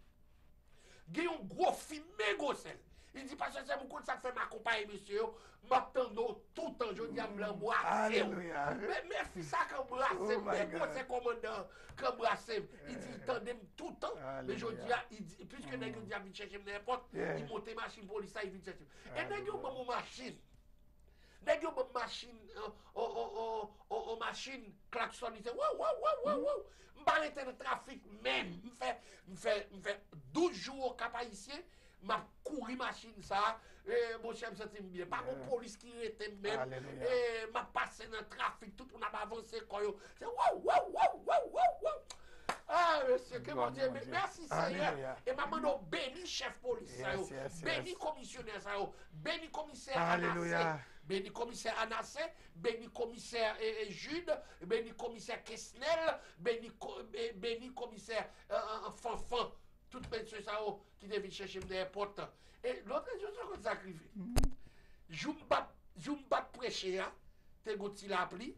Il y a un gros film méga sel. Il dit, parce que c'est beaucoup de ça que fait m'accompagner, monsieur. M'attendons tout le temps. Je diable blanc brassé. Alléluia. Mais fils ça quand brassé, Oh my mais God. c'est commandant quand brassé, il dit il tendait tout le temps. Mais je dis il dit puisque nèg dit vient chercher n'importe, il monte machine police il vient chercher. Et nèg yo bon machine. Nèg yo bon machine en machine klaxon il dit wow. M'arrêter le trafic même. M'fait 12 jours au Cap Haïtien, m'a couru machine ça. Mon chef me sentit bien. Pas de police qui était même. Et m'a passé dans le trafic, tout on a avancé quoi yo. C'est wow. Ah, monsieur, que mon Dieu, merci Seigneur. Et maman, béni chef police, béni commissionnaire, béni commissaire Anassé, béni commissaire Anassé, béni commissaire Jude, béni commissaire Kesnel, béni commissaire Fanfan, toutes les choses qui devaient chercher des portes. Et l'autre chose, c'est qu'on sacrifie. Je me bats prêcher, t'es goutti l'appli.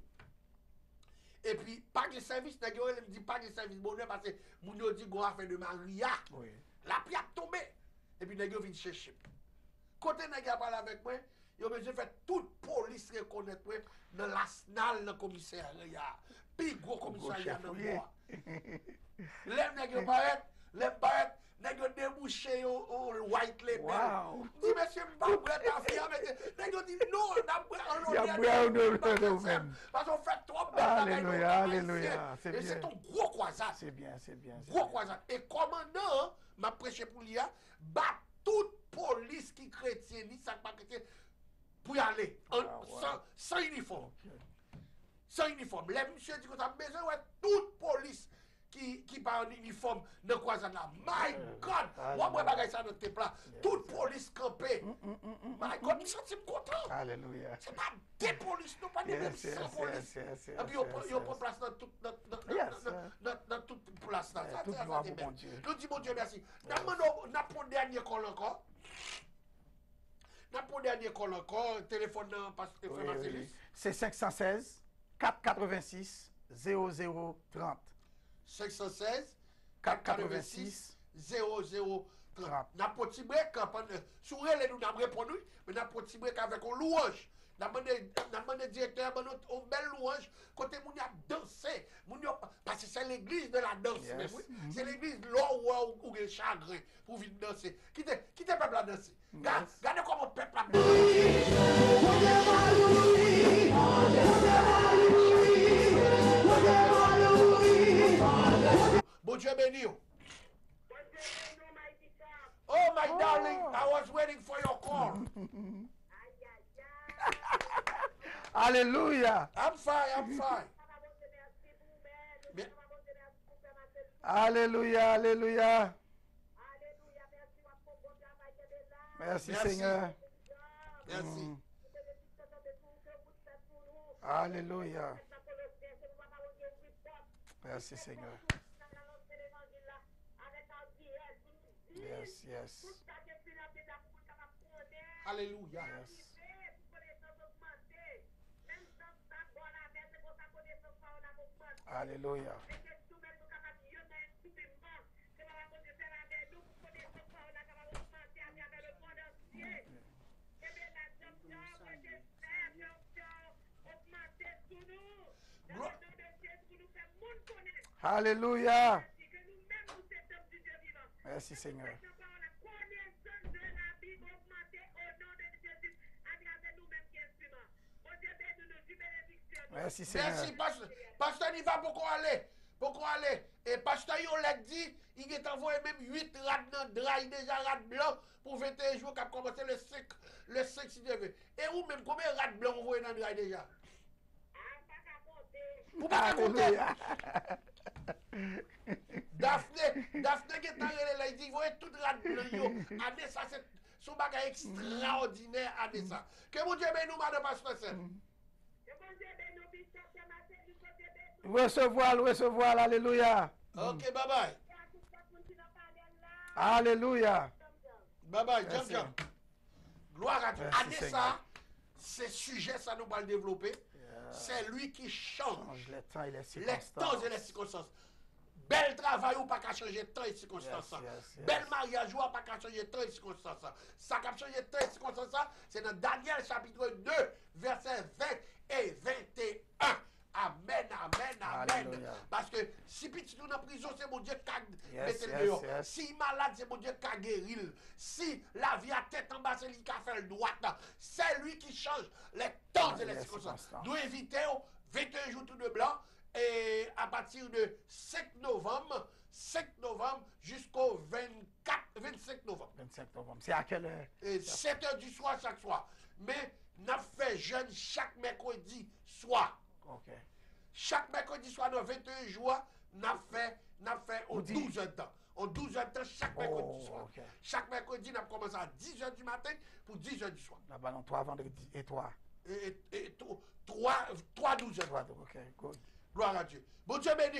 Et puis, pas de service, il me dit pas de service bonheur parce que mon dit qu'on a fait de Maria. Oui. La pluie a tombé. Et puis, il vient chercher. Côté il a parlé avec moi, il a besoin de faire toute police reconnaître moi dans l'arsenal, dans le commissariat. Puis, gros commissariat dans le bois. Les barrettes, nèg yo débouché au white label. Wow. Dit monsieur m'pa ta fille mais nèg yo dit non, parce qu'on fait trop de Alléluia. Et c'est ton gros croisade. C'est bien. Gros croisade. Et commandant m'a prêché pour lui bat toute police qui chrétienne, ni ça pas chrétien pour y aller sans uniforme. Sans uniforme. Les monsieur dit qu'on a besoin de toute police qui parle en uniforme de croisade là. My God! Moi, je ça dans tes plats. Toute police campée. My God, je suis content. Alléluia. C'est pas des polices, non pas des même 100 polices. Et puis, ils prend place dans toute place là. Ça, c'est bien. Nous disons, mon Dieu, merci. N'a pas de dernier call encore. Téléphone dans Pasteur Marcellus. C'est 516 486 0030. 516 486 0030. N'a pas de break, sourire nous n'a répondu, mais n'a pas de break avec un louange. N'a demandé directeur une belle louange côté moun a dansé, parce que c'est l'église de la danse même, oui. C'est l'église là où il y a chagrin pour venir danser. Qui te peuple à danser? Regardez comment le peuple a dansé. Bon Dieu béni. Oh my darling, I was waiting for your call. Alléluia. I'm fine. Alléluia. Merci Seigneur. Merci. Alléluia. Merci Seigneur. Yes. Alléluia. Yes. Alléluia. Alléluia. Merci Seigneur. Merci Seigneur. Merci, pasteur, il va beaucoup aller. Et pasteur, il l'a dit, il est envoyé même 8 rats dans dry, déjà rats blancs, pour 21 jours, qui a commencé le 5 si Dieu veut. Et où même, combien de rats blancs envoyés dans dry déjà? Pour pas raconter. Daphné qui est arrivé là, il dit, vous voyez tout rats blancs, année ça, c'est son bagage extraordinaire, année ça. Que mon Dieu bénisse nous, madame pasteur. Recevoir, alléluia. Ok, bye bye. Alléluia. Bye bye, jump. Gloire à Dieu. Anessa, ce sujet, ça nous va le développer. C'est lui qui change les temps et les circonstances. Bel travail ou pas qu'à changer temps et circonstances. Bel mariage ou pas qu'à changer temps et circonstances. Ça qui a changé temps et circonstances, c'est dans Daniel chapitre 2, verset 20. retourne en prison, c'est mon Dieu qui a Yes, mis le yes, dehors. yes. Si malade, c'est mon Dieu qui a guéri. Si la vie à tête en bas, c'est lui qui a fait le droit. C'est lui qui change les temps et les yes, circonstances. constant. Nous invitons 21 jours tout de blanc et à partir de 5 novembre jusqu'au 25 novembre. 25 novembre. C'est à quelle heure? Et 7 h du soir chaque soir. Mais nous fait jeûne chaque mercredi soir. Ok. Chaque mercredi soir, dans 21 jours, nous fait en 12 heures de temps. En 12 heures de temps, chaque mercredi soir. ok. Chaque mercredi, nous commençons à 10 h du matin pour 10 h du soir. Là-bas, non, 3 vendredis et 3. Et 3 12 heures. 3, ok, good. Gloire à Dieu. Bon Dieu béni.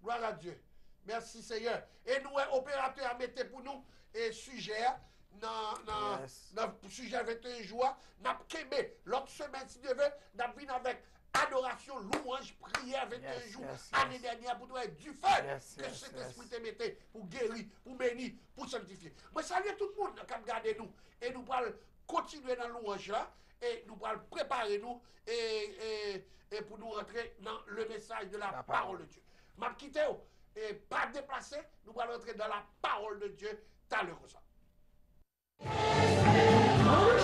Gloire à Dieu. Merci Seigneur. Et nous, opérateur, à mettre pour nous et sujet dans le sujet 21 jours. Nous avons quémé l'autre semaine, si Dieu veut, nous avons venu avec adoration, louange, prière 21 jours. Année dernière, pour nous être du feu que cet esprit te mettait pour guérir, pour bénir, pour sanctifier. Moi, salue tout le monde qui a regardé nous. Et nous allons continuer dans la louange là. Et nous allons préparer nous et pour nous rentrer dans le message de la parole de Dieu. M'a quitté et pas déplacé, nous allons entrer dans la parole de Dieu tout à l'heure. Oh,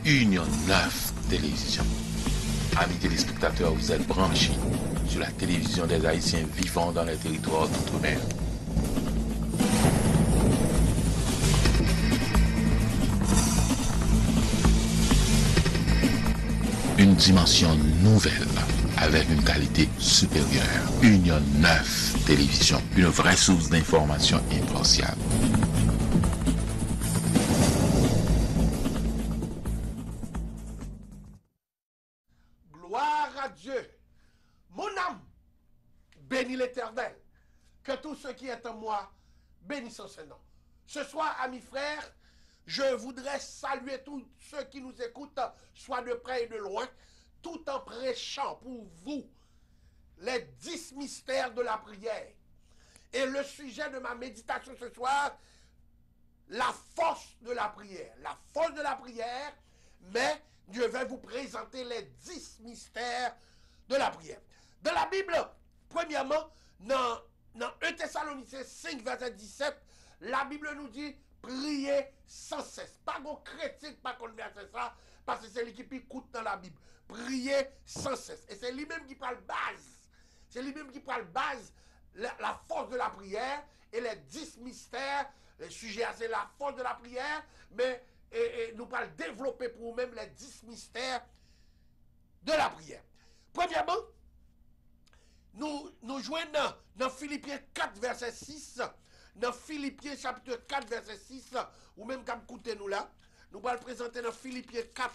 Union 9 Télévision. Amis téléspectateurs, vous êtes branchés sur la télévision des Haïtiens vivant dans les territoires d'outre-mer. Une dimension nouvelle avec une qualité supérieure. Union 9 Télévision, une vraie source d'information impartiale. Gloire à Dieu. Mon âme bénit l'Éternel. Que tout ce qui est en moi bénisse son Saint-Nom. Ce soir, amis frères, je voudrais saluer tous ceux qui nous écoutent, soit de près et de loin, tout en prêchant pour vous les 10 mystères de la prière. Et le sujet de ma méditation ce soir, la force de la prière. La force de la prière, mais je vais vous présenter les 10 mystères de la prière. Dans la Bible, premièrement, dans 1 Thessaloniciens 5, verset 17, la Bible nous dit prier sans cesse. Pas qu'on critique, pas qu'on verset ça, parce que c'est lui qui écoute dans la Bible. Prier sans cesse. Et c'est lui-même qui parle base. C'est lui-même qui parle base, la force de la prière et les 10 mystères. Le sujet, c'est la force de la prière, mais nous allons développer pour nous-mêmes les 10 mystères de la prière. Premièrement, nous jouons dans Philippiens 4, verset 6. Dans Philippiens chapitre 4, verset 6, ou même comme écoutez-nous là, nous allons présenter dans Philippiens 4,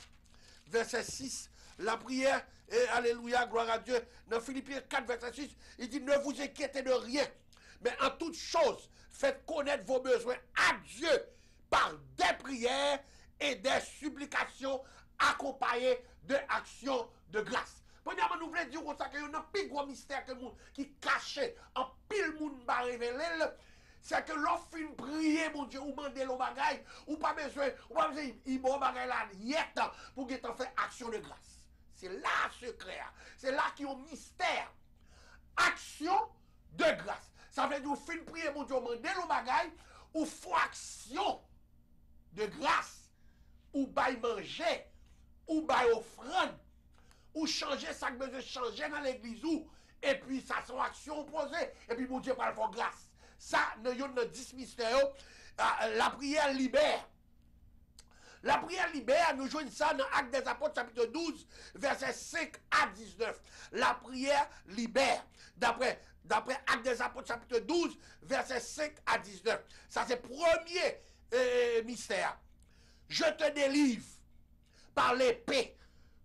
verset 6, la prière, et alléluia, gloire à Dieu. Dans Philippiens 4, verset 6, il dit, ne vous inquiétez de rien, mais en toute chose, faites connaître vos besoins à Dieu par des prières et des supplications accompagnées de actions de grâce. Premièrement, nous voulons dire ça, qu'il y a un plus gros mystère que nous, qui caché en pile monde va révéler. C'est que l'offre une prière, mon Dieu, ou demander le bagage, ou pas besoin, il bon bagage là, yet, pour que tu fait action de grâce. C'est là le secret. C'est là qu'il y a un mystère. Action de grâce. Ça veut dire, vous une prière, mon Dieu, ou demander le bagage, ou faut action de grâce, ou bail manger, ou bail offrande, ou changer ça que besoin changer dans l'église, et puis ça sont actions opposées, et puis mon Dieu, par la grâce. Ça, nous avons 10 mystères. La prière libère. La prière libère, nous jouons ça dans Actes des Apôtres, chapitre 12, versets 5 à 19. La prière libère. D'après Actes des Apôtres, chapitre 12, versets 5 à 19. Ça, c'est le premier mystère. Je te délivre par l'épée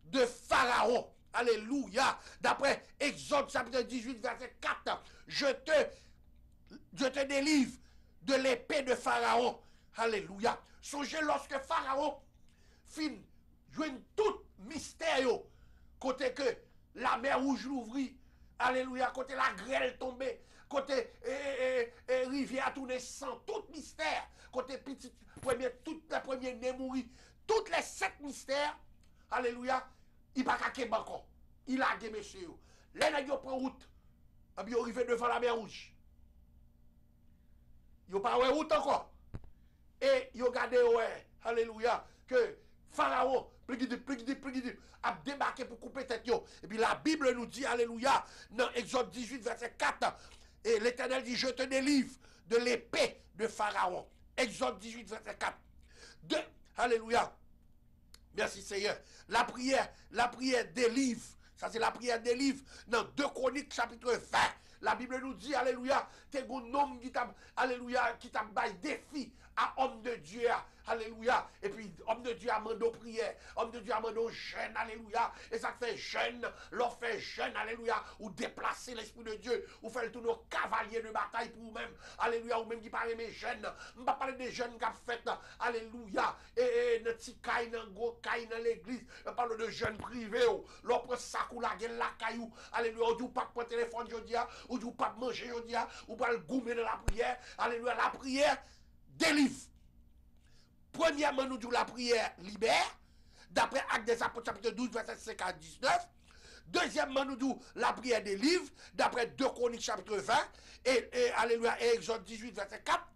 de Pharaon. Alléluia. D'après Exode, chapitre 18, verset 4. Je te délivre de l'épée de Pharaon. Alléluia. Songez lorsque Pharaon fin joigne tout mystère, côté que la mer rouge l'ouvrit. Alléluia. Côté la grêle tombée. Côté rivière tournée sans tout mystère. Côté petit toute la première né mourir. Toutes les 7 mystères. Alléluia. Il n'y a pas qu'à encore. Il a des messieurs. Les nègres prennent route. Et puis ils arrivent devant la mer rouge. Ils n'ont pas de route encore. Et ils ont gardé, alléluia, que Pharaon, a débarqué pour couper tête. Et puis la Bible nous dit, alléluia, dans Exode 18, verset 4, et l'Éternel dit, je te délivre de l'épée de Pharaon. Exode 18, verset 4. Alléluia. Merci Seigneur. La prière délivre. Ça c'est la prière délivre dans 2 Chroniques chapitre 20. La Bible nous dit, alléluia, t'es un homme qui t'a, alléluia, qui t'a baillé défi à homme de Dieu, alléluia. Et puis, homme de Dieu a mandé prière, homme de Dieu a mandé jeûne, alléluia. Et ça fait jeûne, l'on fait jeûne, alléluia, ou déplacer l'Esprit de Dieu, ou faire le tour nos cavaliers de bataille pour vous-même, alléluia, ou même qui parle mes jeunes. Je ne vais pas parler des jeunes qui ont fait, alléluia, et notre petit caille, dans gros caille dans l'église, je parle de jeunes privés, l'on prend sac ou la gueule, la caillou, alléluia, ou du pas prendre téléphone, je dis, ou du pas manger, je dis, ou pas le goumer dans la prière, alléluia, la prière délivre. Premièrement, nous disons la prière libère, d'après Actes des Apôtres, chapitre 12, verset 5 à 19. Deuxièmement, nous disons la prière délivre, d'après 2 Chroniques, chapitre 20, et alléluia, et Exode 18, verset 4.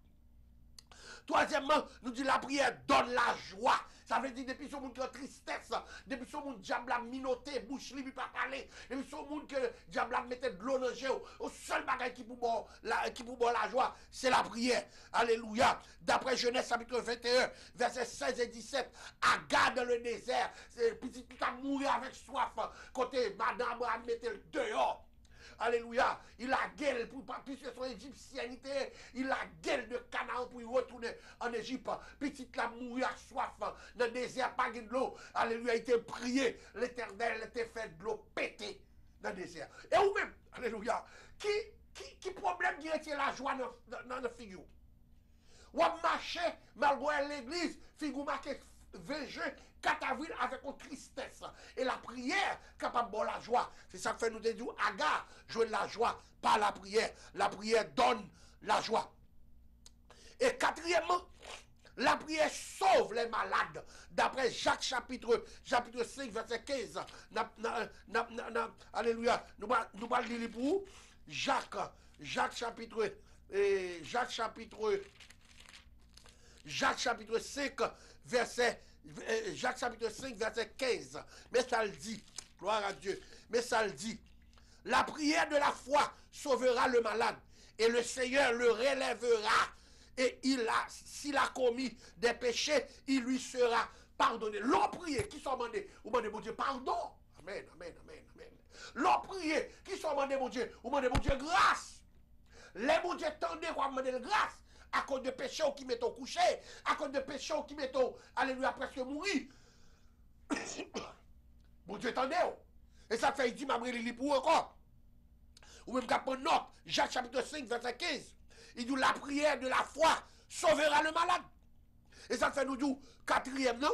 Troisièmement, nous dit la prière donne la joie. Ça veut dire depuis ce monde qui a tristesse, depuis ce monde diable a minoté, bouche libre pas parler, depuis ce monde que diable a mettait de l'eau dans le jeu, au seul bagage qui pour la joie, c'est la prière. Alléluia. D'après Genèse chapitre 21, versets 16 et 17, Agar dans le désert, petit tout a mouru avec soif, côté madame Abraham mettait le dehors. Alléluia. Il a gueule pour pas puisque son égyptianité, il a gueule de Canaan pour y retourner en Égypte. Petite la mourir à soif dans le désert, pas de l'eau. Alléluia. Il était prié. L'Éternel était fait de l'eau pété dans le désert. Et ou même, alléluia, qui problème qui retient la joie dans la figure? Ou marcher malgré l'église, figure marqué 20 juin, 4 avril avec une tristesse. Et la prière capable de la joie. C'est ça que fait nous dire Agar, jouer la joie par la prière. La prière donne la joie. Et quatrièmement, la prière sauve les malades. D'après Jacques chapitre 5, verset 15. Alléluia. Nous allons lire pour vous. Jacques chapitre 5, verset Jacques chapitre 5, verset 15. Mais ça le dit, gloire à Dieu, mais ça le dit, la prière de la foi sauvera le malade, et le Seigneur le relèvera, et s'il a commis des péchés, il lui sera pardonné. L'on prie, qui sont demandés, ou demandez mon Dieu pardon. Amen, amen, amen, amen. L'on prie, qui sont demandés mon Dieu, ou demandez mon Dieu grâce. Les mon Dieu tendez quoi demander grâce. À cause de péché qui mettent au coucher, à cause de péché qui mettent au, alléluia, presque mourir. Bon Dieu, attendez. Et ça fait, il dit, ma li pour encore. Ou même qu'à prendre note, Jacques chapitre 5, verset 15. Il dit, la prière de la foi sauvera le malade. Et ça fait nous dire, quatrième, non?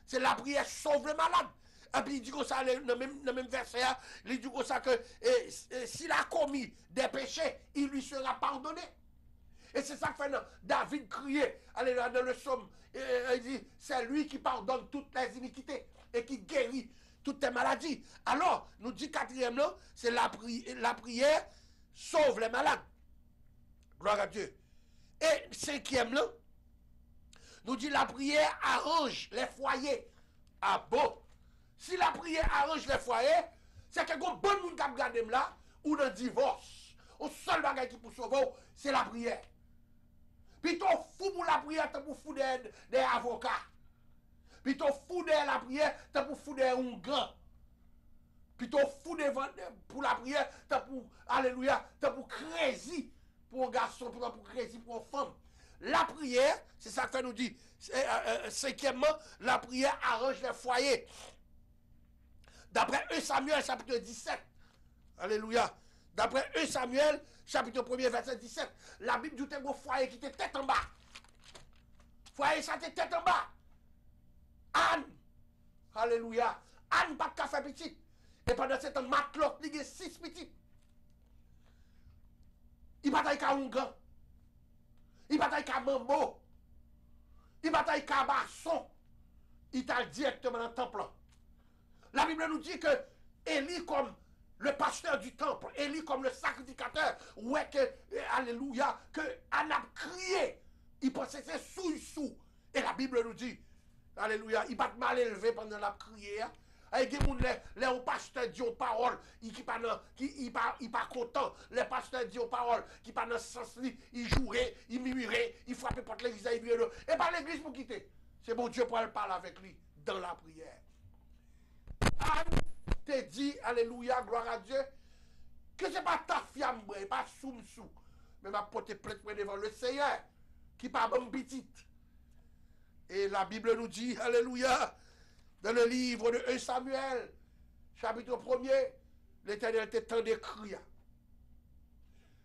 C'est la prière sauve le malade. Et puis il dit comme ça, dans le même verset, il dit comme ça que s'il a commis des péchés, il lui sera pardonné. Et c'est ça que fait David crier, allez dans le psaume, il dit, c'est lui qui pardonne toutes les iniquités et qui guérit toutes les maladies. Alors, nous dit quatrième là, c'est la prière sauve les malades. Gloire à Dieu. Et cinquième là, nous dit la prière arrange les foyers. Ah bon? Si la prière arrange les foyers, c'est que bon monde qui a gardé là, ou dans divorce. Au seul bagage qui peut sauver, c'est la prière. Puis ton fou pour la prière, t'as pour fou des avocats. Puis ton fou de la prière, t'as pour fou des Hongans. Puis ton fou pour la prière, t'as pour, alléluia, t'as pour crazy pour un garçon, pour crazy pour une femme. La prière, c'est ça que ça nous dit. Cinquièmement, la prière arrange les foyers. D'après 1 Samuel, chapitre 17. Alléluia. D'après 1 Samuel, chapitre 1er, verset 17, la Bible dit que un foyer qui était tête en bas. Foyer, ça était tête en bas. Anne, alléluia. Anne, pas de café petit. Et pendant ce temps, Matlot, il y a 6 petits. Il bataille qu'à Ongan. Il bataille qu'à Mambo. Il bataille qu'à Basson. Il t'a directement dans le temple. La Bible nous dit que Élie, comme le pasteur du temple, Élie comme le sacrificateur, ouais que, alléluia, que Anne a crié, il pensait que c'est sous. Et la Bible nous dit, alléluia, il va mal élevé pendant la crié. Et les pasteurs disent aux paroles, il pas content. Les pasteurs disent aux paroles, qui pas dans ce sens, ils joueraient, ils murmuraient, ils frappaient contre l'église, et pas l'église pour quitter. C'est bon Dieu pour aller parler avec lui dans la prière. Anne te dit, alléluia, gloire à Dieu, que ce n'est pas ta fiambre, pas soum-sou, mais ma porte plainte devant le Seigneur, qui pas bon petite. Et la Bible nous dit, alléluia, dans le livre de 1 Samuel, chapitre 1er, l'Éternel te tend des cris.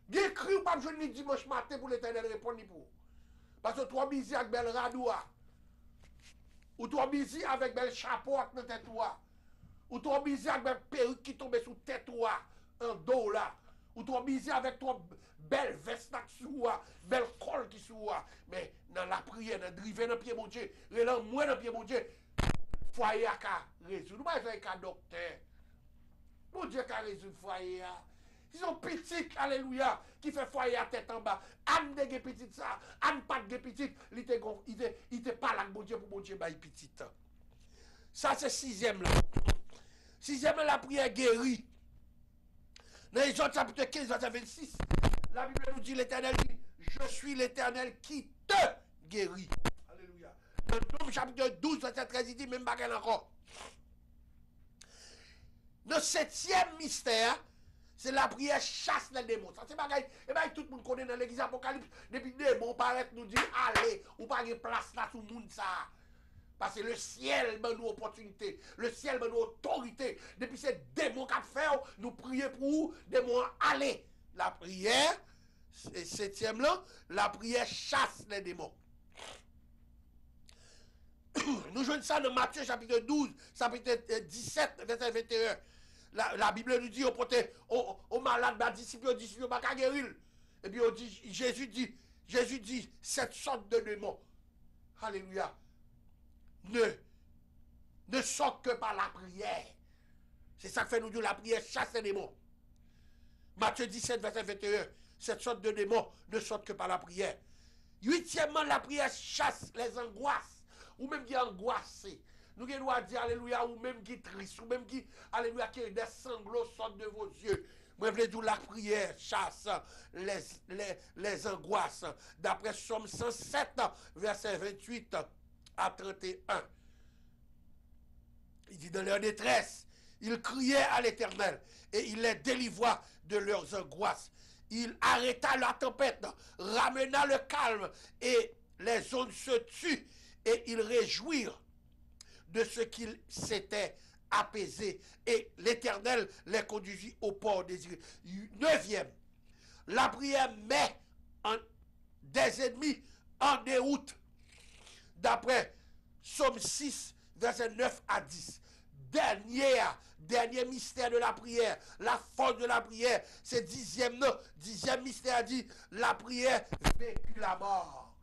Des cris ou pas jeudi dimanche matin pour l'Éternel répondre pour. Parce que toi, busy avec bel radoua, ou toi, busy avec bel chapeau avec notre tête, ou toi busy avec une perruque qui tombe sous tête un dos là, ou toi busy avec toi belle veste sous belle col qui sous mais dans la prière, dans driver dans pied mon Dieu, relan moi dans pied mon Dieu, foyer à résoudre, nous pas faire un docteur. Mon Dieu qui résoudre foyer Si son petit, alléluia, qui fait foyer à tête en bas, Anne de petit ça, Anne pas de petit, il était pas là, bon Dieu, pour bon Dieu, bah, petit. Ça, c'est sixième là. Sixième, la prière guérit. Dans les autres chapitre 15, verset 26, la Bible nous dit, l'Éternel dit, je suis l'Éternel qui te guérit. Alléluia. Dans Nombre chapitre 12, verset 13, il dit, même bagarre encore. Le septième mystère, c'est la prière chasse les démons. Ça, c'est bagaille. Et bien, tout le monde connaît dans l'église Apocalypse, depuis les démons paraissent nous dire, allez, ou pas de place là sous le monde ça. Parce que le ciel m'a nous opportunité, le ciel m'a nous autorité. Depuis ces démons qu'a fait, nous prions pour vous, démons, allez. La prière, septième là, la prière chasse les démons. Nous jouons ça dans Matthieu chapitre 12, chapitre 17, verset 21. La Bible nous dit aux malades, aux disciples, pas qu'à guérir. Et puis on dit, Jésus dit, cette sorte de démon, alléluia, ne sort que par la prière. C'est ça que fait nous dire la prière chasse les démons. Matthieu 17, verset 21, cette sorte de démon ne sort que par la prière. Huitièmement, la prière chasse les angoisses, ou même qui est angoissé. Nous devons dire alléluia, ou même qui est triste, ou même qui, alléluia, qui des sanglots sortent de vos yeux. Moi, je veux dire, la prière chasse les angoisses. D'après Somme 107, verset 28 à 31. Il dit, dans leur détresse, ils criaient à l'Éternel, et il les délivra de leurs angoisses. Il arrêta la tempête, ramena le calme, et les ondes se tuent, et ils réjouirent de ce qu'ils s'étaient apaisés, et l'Éternel les conduisit au port désiré. Neuvième, la prière met des ennemis en déroute. D'après Somme 6, verset 9 à 10. Dernier mystère de la prière, la force de la prière, c'est dixième mystère dit, la prière vécut la mort.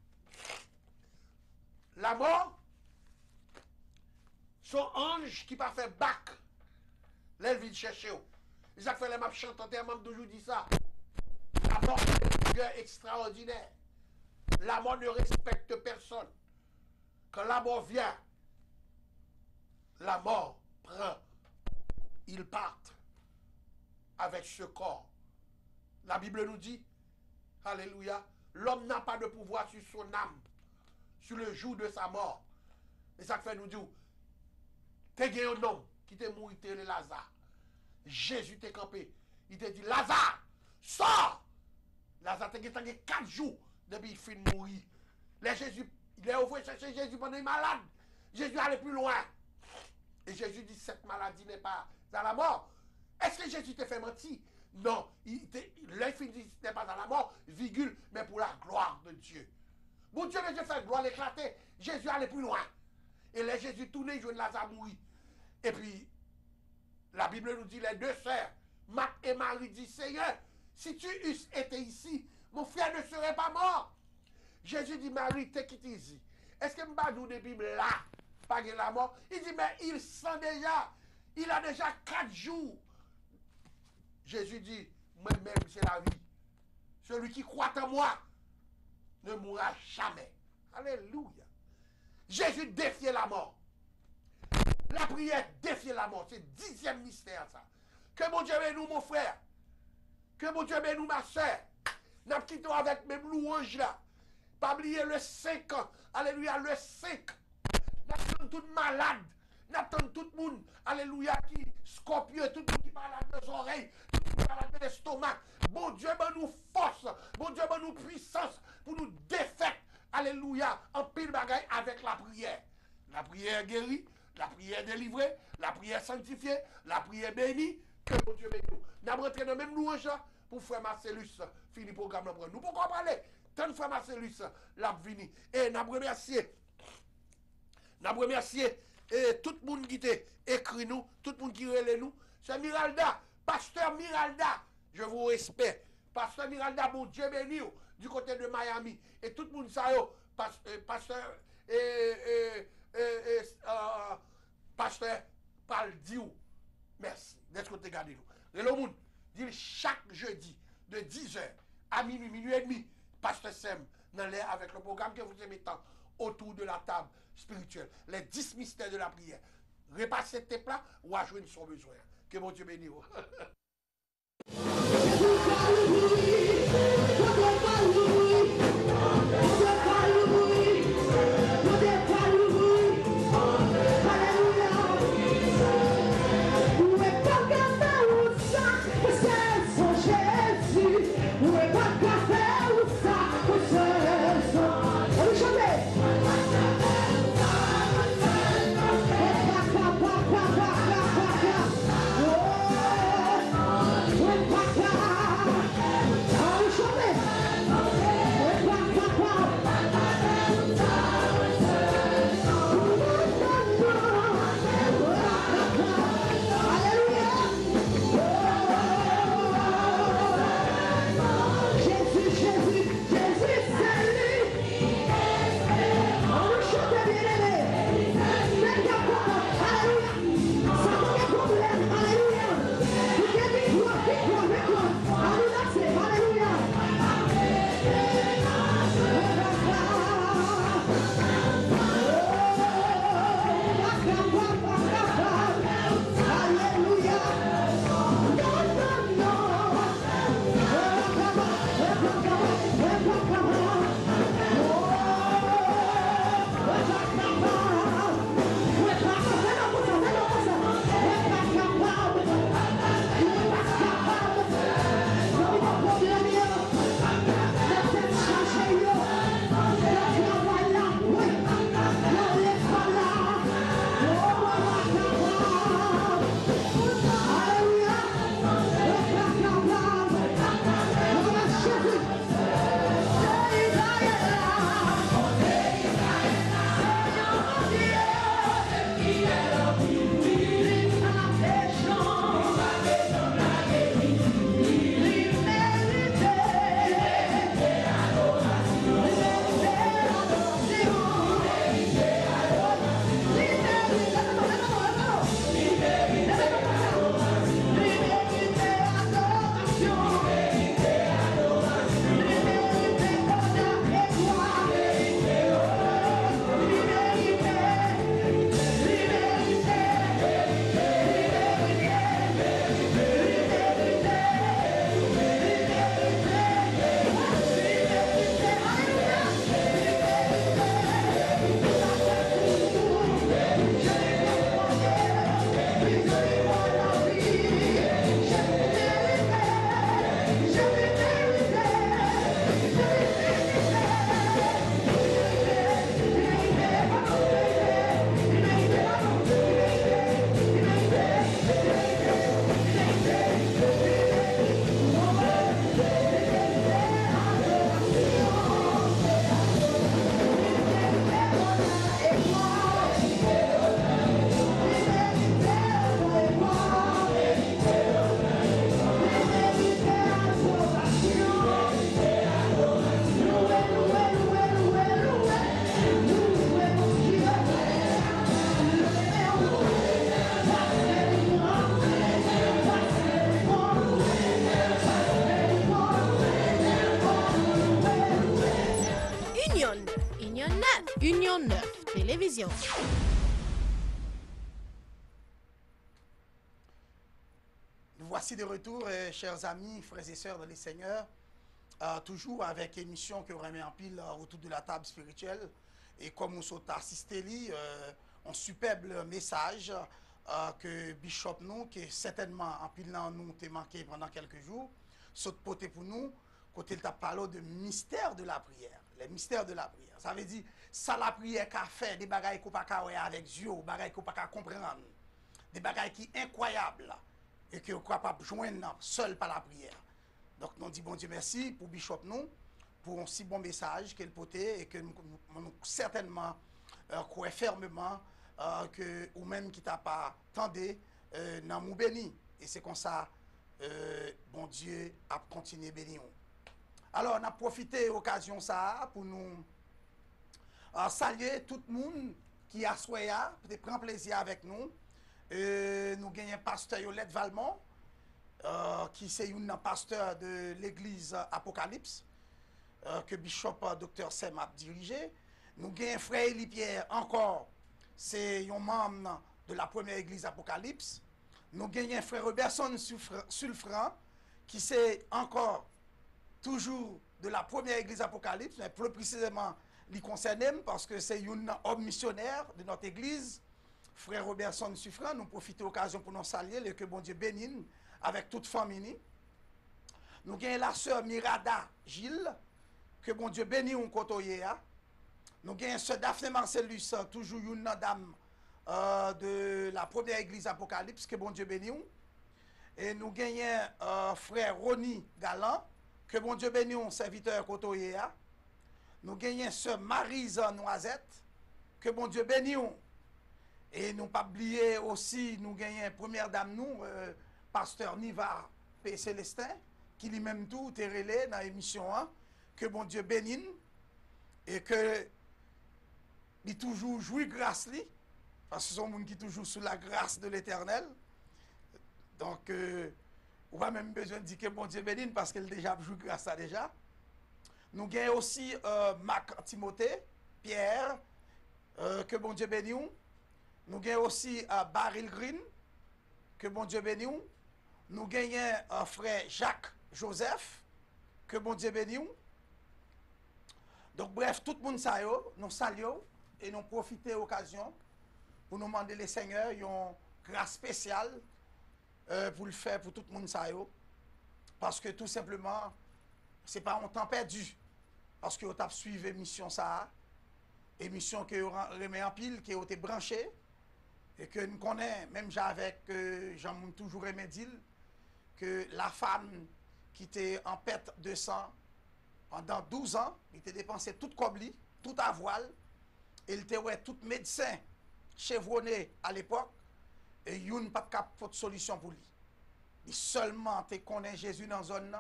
La mort, son ange qui pas fait bac, l'elle vient chercher. Ils ont fait les maps chantants, m'a toujours dit ça. La mort est une figure extraordinaire. La mort ne respecte personne. Quand la mort vient, la mort prend, ils partent avec ce corps. La Bible nous dit, alléluia, l'homme n'a pas de pouvoir sur son âme, sur le jour de sa mort. Et ça fait nous dire, t'es gagné un homme qui t'est mort, t'es le Lazare. Jésus t'est campé. Il t'a dit, Lazare, sors! Lazare t'es gagné 4 jours depuis qu'il finit de mourir. Il est ouvert chercher Jésus pendant il est malade. Jésus allait plus loin. Et Jésus dit, cette maladie n'est pas dans la mort. Est-ce que Jésus t'a fait mentir? Non. L'infini n'est pas dans la mort, virgule, mais pour la gloire de Dieu. Bon Dieu, mais Dieu fait gloire l'éclater. Jésus allait plus loin. Et là, Jésus tournait, il jouait Lazare mourir. Et puis, la Bible nous dit, les deux sœurs, Marthe et Marie, dit, Seigneur, si tu eusses été ici, mon frère ne serait pas mort. Jésus dit, Marie, t'es quitté ici. Est-ce que Mbadou de Bible là, pas la mort? Il dit, mais il sent déjà, il a déjà 4 jours. Jésus dit, moi-même, c'est la vie. Celui qui croit en moi ne mourra jamais. Alléluia. Jésus défiait la mort. La prière défiait la mort. C'est le 10e mystère, ça. Que mon Dieu bénisse nous, mon frère. Que mon Dieu bénisse nous, ma soeur. Nous quittons avec même louange là. Pas oublier le 5 ans. Alléluia, le 5. Nous sommes tous malades. Nous sommes tout le monde. Alléluia, qui scorpieux, tout le monde qui parle à nos oreilles, tout le monde qui parle à l'estomac. Bon Dieu, ben nous force. Bon Dieu, ben nous puissance pour nous défaire. Alléluia, en pile bagaille avec la prière. La prière guérie, la prière délivrée, la prière sanctifiée, la prière bénie. Que mon Dieu bénisse nous. Nous avons rentré dans le même louange pour frère Marcellus. Fini le programme. Nous pouvons parler. Tant de frère Marcellus l'a venu. Et nous remercié. Nous remercié tout le monde qui écrit nous, tout le monde qui relève nous. C'est Miralda, pasteur Miralda. Je vous respecte. Pasteur Miralda, bon Dieu béni, du côté de Miami. Et tout le monde ça, pasteur pasteur Paldiou. Merci d'être côté gardé nous. Et le monde, dit chaque jeudi de 10h à minuit, minuit et demi, Pasteur Sem dans l'air avec le programme que vous aimez tant autour de la table spirituelle. Les 10 mystères de la prière. Repassez tes plats ou à joindre son besoin. Que mon Dieu bénisse. Union 9 Télévision. Nous voici de retour, chers amis, frères et sœurs dans les Seigneurs, toujours avec émission que remet en pile autour de la table spirituelle. Et comme nous sommes assistés, un superbe message que Bishop nous, qui est certainement en pile nous t'est manqué pendant quelques jours, saute poté pour nous, côté il t'a parlé de mystère de la prière. Les mystères de la prière. Ça veut dire, ça la prière qu'a fait, des bagailles qu'on pas avec Dieu, des bagailles qu'on pas comprendre, des bagailles qui sont incroyables et que qu'on capable de joindre seul par la prière. Donc, nous disons bon Dieu merci pour Bishop nous, pour un si bon message qu'elle portait et que nous certainement croyons fermement que ou même qui t'a pas tendé dans mon béni. Et c'est comme ça, bon Dieu a continué bénir. Alors, on a profité de l'occasion ça pour nous saluer tout le monde qui a souhaité prendre plaisir avec nous. Nous gagnons pasteur Yolette Valmont, qui c'est un pasteur de l'église Apocalypse, que Bishop Dr. Sem a dirigé. Nous avons frère Élie Pierre encore, c'est un membre de la première église Apocalypse. Nous avons frère Robertson Sulfran, qui c'est encore toujours de la première église Apocalypse, mais plus précisément, il concerne parce que c'est un homme missionnaire de notre église, frère Robertson Sulfran. Nous profitons de l'occasion pour nous saluer et que bon Dieu bénisse avec toute famille. Nous avons la sœur Mirada Gilles, que bon Dieu bénisse un côté. Nous avons sœur Daphné Marcellus, toujours une dame de la première église Apocalypse, que bon Dieu bénisse. Et nous avons frère Ronnie Galant, que bon Dieu bénisse un serviteur côté. Nous avons sœur Marise Noisette, que bon Dieu bénisse. Et nous pas oublier aussi, nous avons première dame, nous, pasteur Nivar P. Célestin, qui lui-même tout est relé dans l'émission 1, que bon Dieu bénisse et que il toujours jouit grâce li, parce que ce sont des gens qui toujours sous la grâce de l'Éternel. Donc, on va même besoin de dire que bon Dieu bénisse parce qu'elle déjà joue grâce à déjà. Nous avons aussi Marc Timothée, Pierre, que bon Dieu bénisse. Nous avons aussi Baril Green, que bon Dieu bénisse. Nous avons frère Jacques Joseph, que bon Dieu bénisse. Donc bref, tout le monde nous saluons et nous profitons de l'occasion pour nous demander les seigneurs une grâce spéciale pour le faire pour tout le monde. Parce que tout simplement, ce n'est pas un temps perdu. Parce que vous avez suivi l'émission ça, émission que vous remet en pile, qui a été branchée, et que nous connaissons, même avec Jean toujours aimé dire, que la femme qui était en perte de sang pendant 12 ans, il était dépensé tout cobli, tout à voile, et il était ouais, tout médecin chevronné à l'époque, et il n'y a pas de solution pour lui. Il seulement te connaît Jésus dans la zone,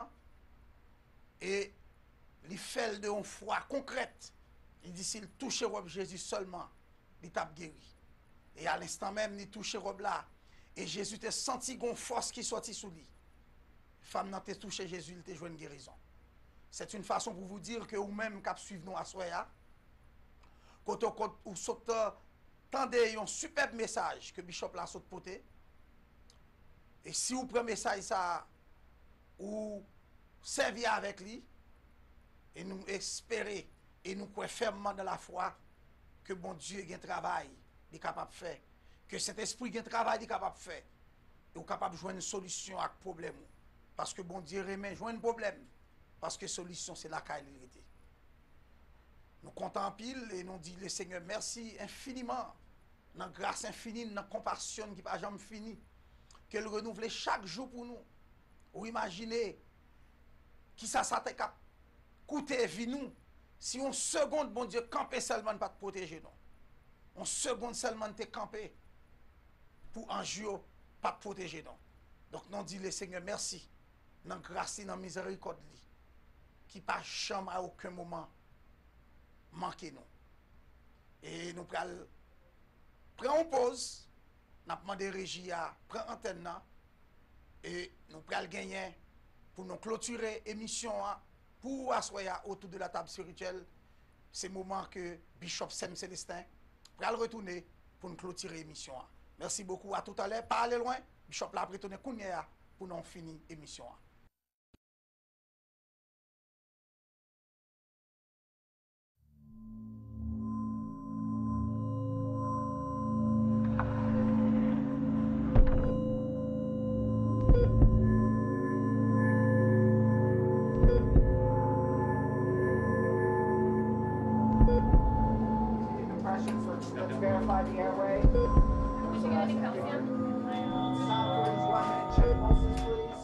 et il fait de une foi concrète. Il dit s'il touche Jésus seulement, il t'a guéri. Et à l'instant même, il touche Rob là. Et Jésus t'a senti une force qui sortit sous lui. Femme n'a pas touché Jésus, il t'a joué une guérison. C'est une façon pour vous dire que vous-même qui suivez nous à Soya, quand vous tendez un superbe message que Bishop l'a saute poté. Et si vous prenez message ça, ou servir avec lui, et nous espérer, et nous croyons fermement dans la foi, que bon Dieu a un travail, il est capable de faire. Que cet esprit a un travail, il est capable de faire. Et il est capable de jouer une solution à ce problème. Parce que bon Dieu remet jouer un problème. Parce que la solution, c'est la qualité. Nous comptons en pile et nous disons, le Seigneur, merci infiniment. Dans la grâce infinie, dans la compassion qui n'a pas jamais fini. Qu'elle renouvelle chaque jour pour nous. Ou imaginez, qui ça t'a coûté vie nous. Si on seconde, bon Dieu, camper seulement pas te protéger, non. On seconde seulement te camper pour un jour pas te protéger, non. Donc, nous disons, le Seigneur, merci. Dans la grâce, dans la miséricorde, qui pas jamais à aucun moment manquer nous. Et nous prenons une pause, nous demandons régie à prendre antenne et nous prenons gagner pour nous clôturer l'émission pour asseoir autour de la table spirituelle. C'est le moment que Bishop Sem Célestin va retourner pour nous clôturer l'émission. Merci beaucoup, à tout à l'heure. Pas aller loin, Bishop l'a retourné pour nous finir l'émission. Let's verify the airway. Did you get any calcium? Sound is 1 minute. Check pulses, please.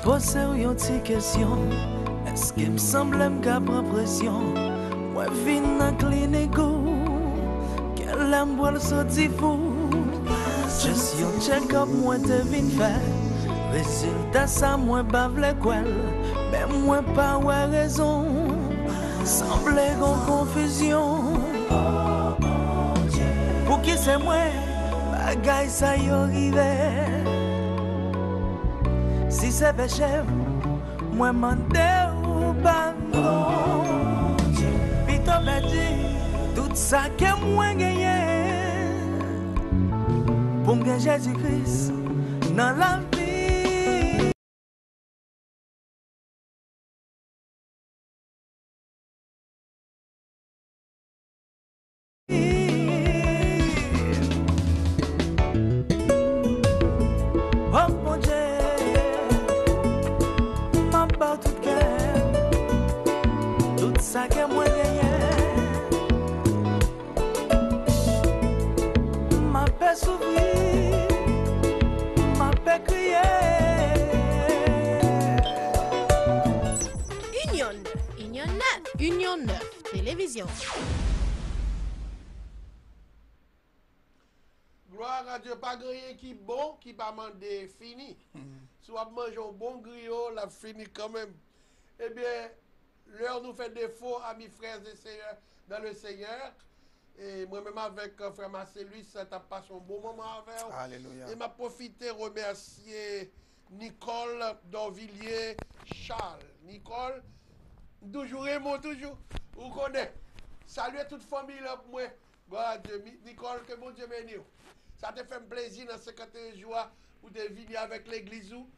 Pose une petite question. Est-ce qu'il me semble que je prends pression? Moi, je vis dans la clinique. Quelle aime pour le sortir fou? Just un check-up, moi, te vine faire. Résultat, ça, moi, pas vle quoi. Mais moi, pas ouais raison. Semble en confusion. Pour qui c'est moi? Bagay ça y arrivé. Si c'est péché, moi mande ou pas non. Pito m'a dit tout ça que moi gagné. Pour me Jésus-Christ dans la vie. Oh mon Dieu, m'a pas tout cœur, tout ça que moi gagné, m'a pas souffrir, m'a pas crier. Union 9 Télévision. Gloire à Dieu, pas grillé qui bon, qui pas mandé fini. Si on mange un bon griot, la fini quand même. Eh bien, l'heure nous fait défaut, amis frères et sœurs dans le Seigneur. Et moi-même avec frère Marcellus, ça t'a passé un bon moment avec vous. Alléluia. Et m'a profité remercier Nicole Dorvilliers Charles. Nicole, toujours aimant, toujours. Vous connaissez. Saluez toute famille là pour moi. Gloire Dieu. Nicole, que mon Dieu bénisse. Ça te fait plaisir dans 51 jours où tu es venu avec l'église où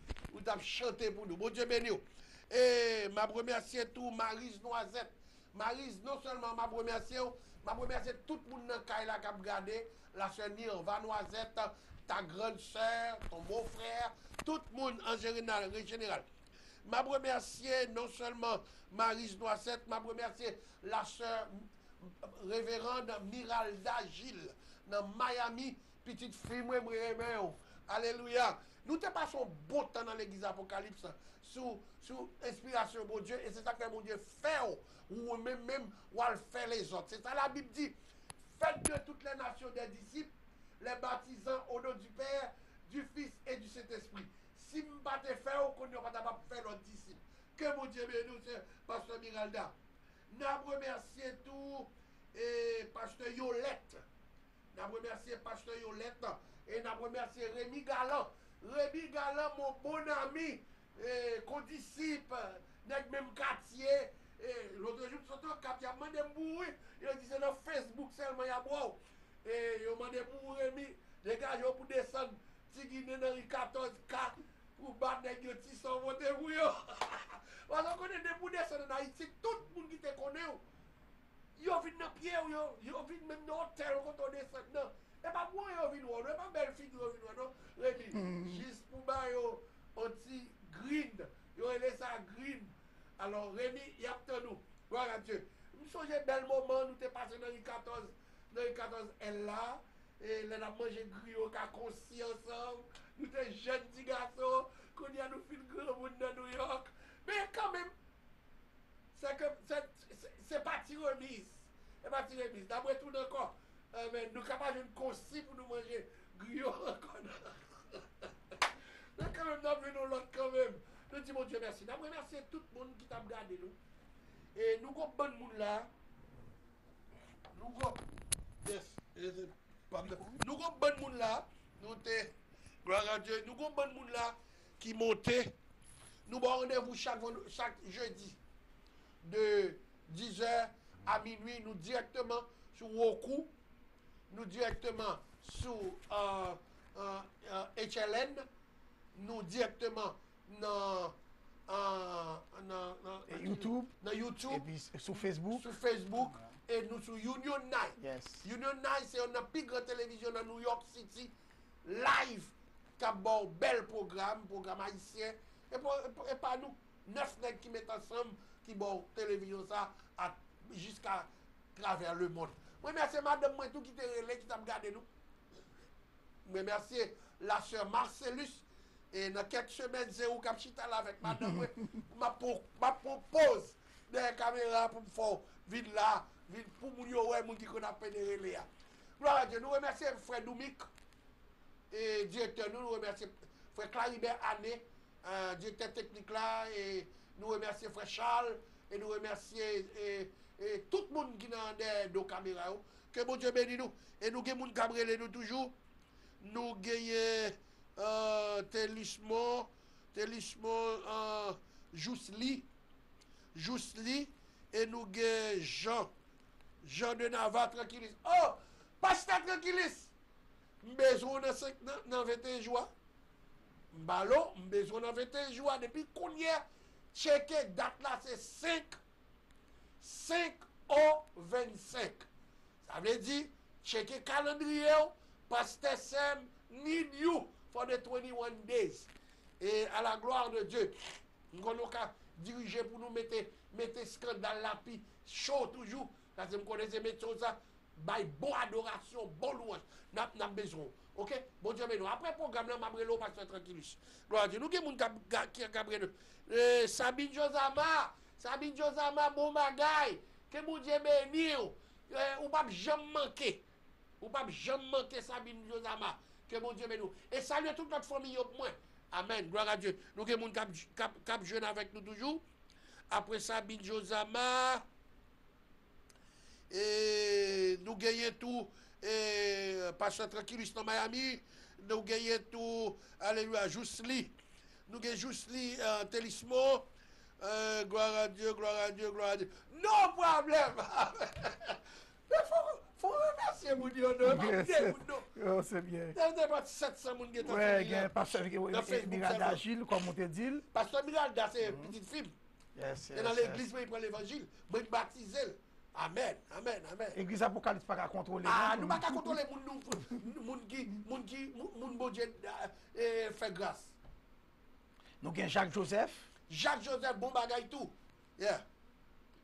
tu as chanté pour nous. Bon Dieu bénisse. Et ma remercie tout Maryse Noisette. Maryse, non seulement ma remercie tout le monde dans le cas qui a regardé, la sœur Nirva Noisette, ta grande sœur, ton beau-frère, tout le monde en général. Ma remercie non seulement Maryse Noisette, ma remercie la sœur révérende Miralda Gilles dans Miami, petite fille, moi, alléluia. Nous te passons bon temps dans l'église Apocalypse sous inspiration de Dieu et c'est ça que mon Dieu fait ou même ou le fait les autres. C'est ça la Bible dit. Faites de toutes les nations des disciples, les baptisant au nom du Père, du Fils et du Saint-Esprit. Si je ne pas te faire, on ne pas faire notre disciple. Que mon Dieu bénisse, c'est Pasteur Miralda. Nous remercions tout et Pasteur Yolette. Nous remercions Pasteur Yolette et nous remercions Rémi Galland. Rémi Galland, mon bon ami, condisciple, dans même quartier. L'autre jour, je suis il a demandé de mourir. Il a dit c'est dans Facebook seulement, il y a boire. Et il a demandé de mourir, Rémi. Dégagez pour descendre. Si vous avez dans 14K, pour battre des gens qui sont votés pour eux. Parce qu'on connaît des pour descendre en Haïti, tout le monde qui te connaît. Ils ont vu dans pied, ils ont vu même dans l'hôtel quand on descend. Non. Et pas moi, ils ont vu, non. Et pas belle fille, ils ont vu, non. Rémi, juste pour bailler un petit green. Ils ont laissé ça green. Alors, Rémi, il y a tout nous. Gloire à Dieu. Nous sommes bel moment, nous sommes passés dans les 14, elle là. Et là, on a mangé griot, qui a concis ensemble. Nous sommes jeunes petits garçons, qu'on y a nous fait le grand monde dans New York. Mais quand même, c'est pas remise. C'est pas remise. D'après tout d'accord, mais nous sommes capables de concis pour nous manger griot encore. Mais quand même, nous avons l'autre quand même. Nous disons, mon Dieu, merci. Nous remercions tout le monde qui t'a regardé nous. Et nous avons bon monde là. Nous avons. Yes. Nous avons bon monde là. Nous te. Gloire à Dieu. Nous avons bon monde là qui montait. Nous avons rendez-vous chaque jeudi de 10h à minuit. Nous directement sur Roku. Nous directement sur HLN. Nous directement dans YouTube. Et puis sur Facebook. Et nous sur Union 9. Yes. Union 9, c'est une plus grande télévision dans New York City. Live. Qui a un bel programme haïtien. Et pas nous, 9 nègres qui mettent ensemble, qui bon télévision ça jusqu'à travers le monde. Moi, merci madame, moi, tout qui te relais, qui t'a regardé nous. Mais merci la sœur Marcellus, Et dans quelques semaines, c'est où Kapchita là avec madame, ma propose des caméras pour me faire vide là, vide pour moun yo ouais, moun qui qu'on a pénéré là. Gloire à Dieu, nous remercions frère Doumik et directeur, nous remercions frère Claribert Ané, directeur technique là, et nous remercions frère Charles, et nous remercions et tout le monde qui est dans nos caméras. Que bon Dieu bénisse nous. Et nous avons des gens qui nous toujours. Nous avons Télismo, Jousli, et nous avons Jean de Navarre Tranquillis. Oh, pasteur Tranquillis, besoin de 21 jours. Mbalo, besoin de 21 jours. Depuis qu'on y a checké, date là, c'est 5 au 25. Ça veut dire, checker calendrier, pasteur Sam need you for the 21 days. Et à la gloire de Dieu, nous allons diriger pour nous mettre scandale là, puis chaud toujours. Parce que nous connaissons mettre ça, by bonne adoration, bon louange. Nous avons besoin. Ok? Bon Dieu, mais nous. Après le programme, nous avons pasteur tranquillus. Gloire à Dieu. Nous avons des gens qui ont Gabriel. Sabine Josama, bon bagay. Que mon Dieu bénisse. Ou pas jamais manquer. Ou pas jamais manquer Sabine Josama. Que mon Dieu bénisse. Et saluer toute notre famille au moins. Amen. Gloire à Dieu. Nous avons des gens qui jeune avec nous toujours. Après Sabine Josama. Et nous gagnons tout. Et pasteur Tranquillus dans Miami. Nous gagnons tout. Alléluia. Jousli. Nous gagnons Jousli Télismo. Gloire à Dieu, gloire à Dieu, gloire à Dieu. Non problème. Mais faut remercier mon Dieu. Oh, c'est bien. Il y a 700 personnes qui sont ouais, il y a pasteur Miranda Gilles, comme on te dit. Pasteur Miranda, c'est une petite fille. Yes, et dans l'église, il prend l'évangile. Il baptise. Amen, amen, amen. L'église apocalypse pas qu'à contrôler. Ah, nous pas qu'à contrôler moun qui bon Dieu fait grâce. Nous avons Jacques Joseph, bon bagay tout. Yeah.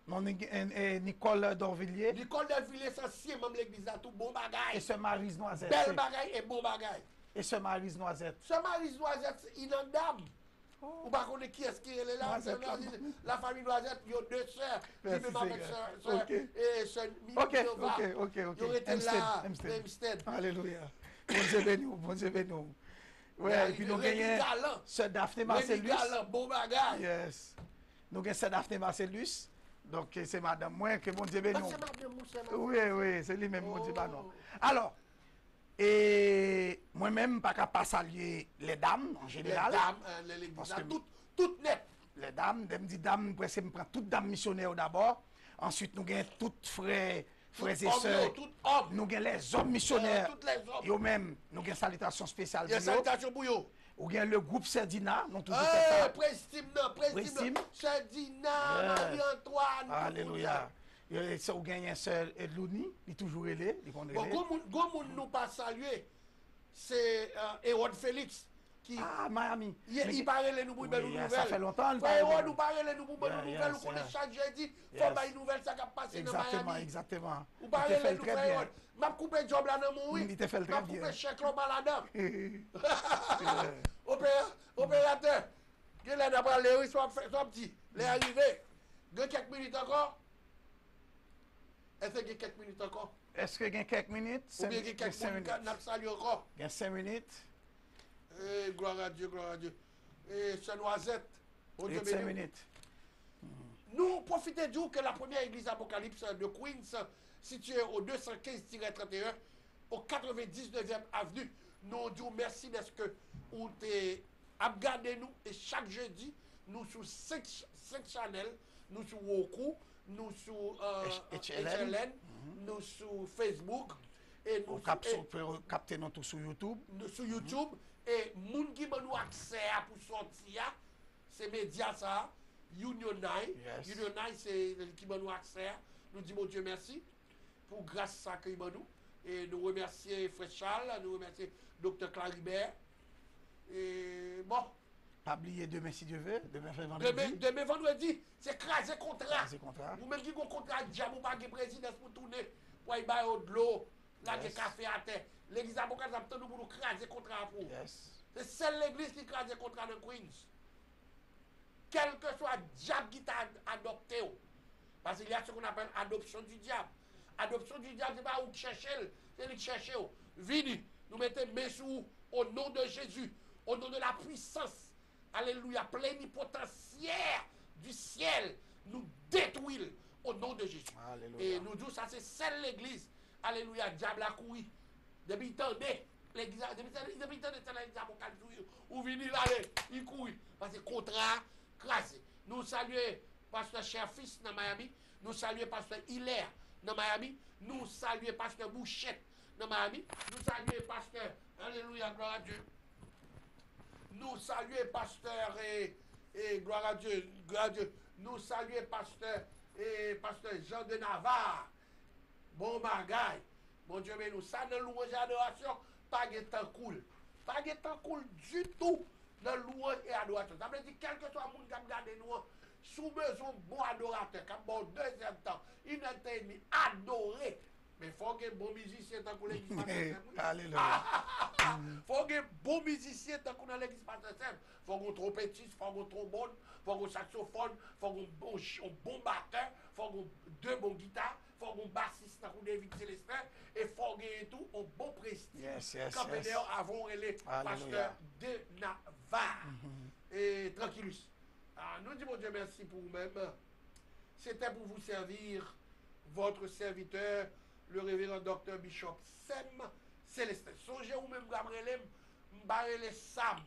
Nous Nicole Dorvilliers. Nicole Dorvilliers, c'est ancien membre de l'église tout bon bagay. Et Sœur Maryse Noisette. Belle bagay et bon bagay. Et Sœur Maryse Noisette. Sœur Maryse Noisette, inondable. Ou pas qu'on est qui est-ce qui est là? La famille Noisette, il y a deux sœurs. Qui même avec sœur et sœur Minova. Ok. Ils étaient là, Hempstead. Alléluia. Bon Dieu béni. Ouais, et puis nous gagnons Sœur Daphné Marcellus. Bon bagage. Yes. Nous gagnons Sœur Daphné Marcellus. Donc c'est madame moi que bon Dieu béni. Oui, c'est lui-même mon Dieu béni. Alors, et moi-même, pas capable de saluer les dames en général. Les dames, l'église, toutes nettes. Les dames, je me dis dames, je me prends toutes dames missionnaires d'abord. Ensuite, nous avons toutes frères et sœurs. Nous avons les hommes missionnaires. Et même, nous avons une salutation spéciale. Il y a une salutation pour eux. Ou bien le groupe Serdina, nous toujours fait ça. Prestim, Serdina, Marie-Antoine. Alléluia. Et ça, vous gagnez un sœur Edlouni, il est toujours élé. Bon, comme nous pas saluer, c'est Erod Félix. Qui, Miami. Il parle de nous pour une nouvelle. Ça fait longtemps. Erod nous parle de nous pour une nouvelle. Nous connaissons chaque jeudi. Il faut une nouvelle, ça va passer dans Miami. Exactement. Vous parlez de nous, Erod. Je vais couper le job là dans mon oui. Il te fait très bien. Je vais couper le chèque là-dedans. Opérateur. Il est là pour aller, soit petit. Il est arrivé. Il y a quelques minutes encore. Est-ce qu'il y a quelques minutes encore? Est-ce qu'il y a quelques minutes? Ou bien il y a quelques minutes? Encore. Il y a 5 minutes. Gloire à Dieu, gloire à Dieu. Et c'est Noisette. 5 minutes. Nous profitons du que la première église Apocalypse de Queens, située au 215-31, au 99e avenue, nous disons merci parce que vous avez regardé nous et chaque jeudi, nous sur 5 channels, nous sur Roku, nous sur HLN, nous sur Facebook et nous capter nous sur YouTube. Nous sur YouTube et moun qui m'a nous accès pour sortir, c'est médias ça, Union 9. Yes. Union 9 c'est qui m'a nous accès. Nous disons mon Dieu merci pour grâce à qui m'a nous et nous remercions Frère Charles, nous remercions Dr Claribert. Et bon. Pas oublier demain si Dieu veut, demain vendredi, c'est craser contrat. Vous même qui ont contrat diable ou pas de présidence pour tourner pour aller de l'eau, là des café à terre. L'église Apocalypse a nous pour nous craser contrat pour. Yes. C'est celle l'église qui crase le contrat de Queens. Quel que soit le diable qui t'a adopté. Parce qu'il y a ce qu'on appelle adoption du diable. Adoption du diable, c'est pas où chercher, c'est lui chercher. Vini, nous mettons mes sous au nom de Jésus, au nom de la puissance. Alléluia, plénipotentiaire du ciel, nous détruisons au nom de Jésus. Alléluia. Et nous disons ça, c'est celle l'église. Alléluia, diable a couru. Depuis tendez, l'église, depuis tendez, ou vini là, il court. Parce que contrat, crasé. Nous saluons pasteur cher fils dans Miami, nous saluons pasteur Hilaire dans Miami, nous saluons pasteur Bouchette dans Miami, nous saluons pasteur, alléluia, gloire à Dieu. Nous saluons pasteur et gloire à Dieu, nous saluons pasteur et pasteur Jean de Navarre. Bon bagaille. Bon Dieu, mais nous, ça dans louange et adoration, pas de temps cool. Pas de temps cool du tout dans louange et adoration. Ça veut dire, quel que soit le monde qui a regardé nous, sous besoin de bon adorateur, qui a bon deuxième temps, il n'a pas adoré. Mais il faut que bon musicien tant qu'on l'église pasteur. Alléluia. Faut que bon musicien tant qu'on a l'église pasteur. Faut qu'on trompettiste, faut qu'on trombone, faut qu'on saxophone, faut qu'on bon batteur, faut qu'on deux bons guitares, faut qu'on bassiste tant qu'on David Célestin, et faut qu'on tout un bon prestige. Yes. Avant les pasteur de Navarre. Et tranquillus. Nous disons Dieu merci pour vous-même. C'était pour vous servir votre serviteur, le révérend docteur Bishop Sem Célestin. Songez ou même Gabriel Mbarele Sam.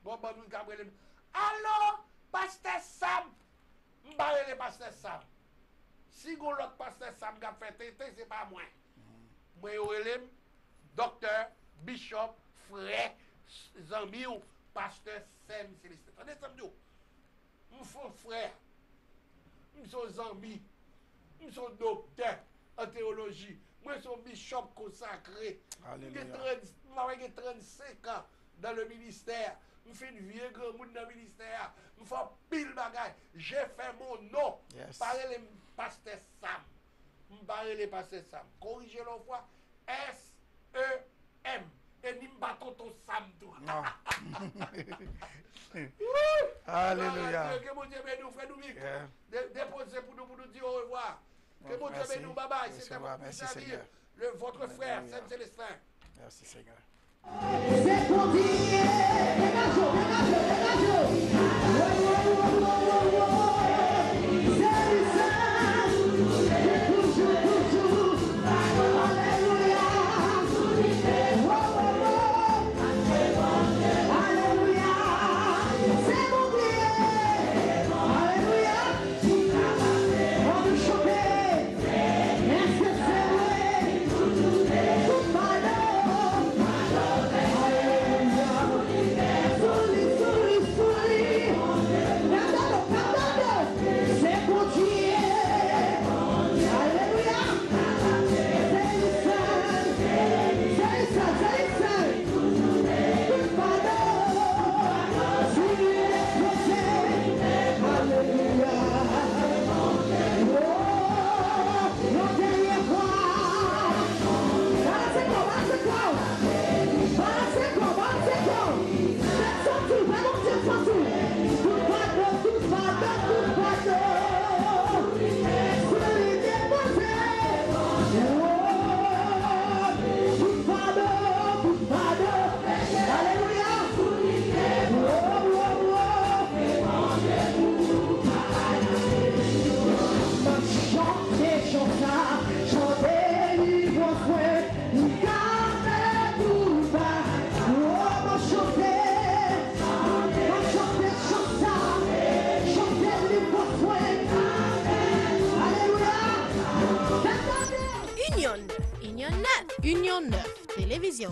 Bon, nous Gabriel. Allô, pasteur Sam. Mbarele pasteur Sam. Si vous l'autre pasteur Sam qui a fait tété, c'est pas moi. Moi, je docteur Bishop Frère Zambi ou pasteur Sem Célestin. Attendez, Samedi. Nous sommes frères. Nous sommes Zambi. Nous sommes docteurs en théologie. Moi, je suis bishop consacré. J'ai 35 ans dans le ministère. Je fais une vieille grand monde dans le ministère. Je fais pile bagaille. J'ai fait mon nom. Parlez les pasteur Sam. Je parle les pasteur Sam. Corrigez l'autre fois. S-E-M. Et ni bâton ton Sam tout. Alléluia. Que mon Dieu nous fait nous vivre. Déposez pour nous dire au revoir. Que mon Dieu nous bye bye. C'était pour vous servir votre frère, Saint Célestin. Merci Seigneur. C'est pour dire, Union 9 Télévision.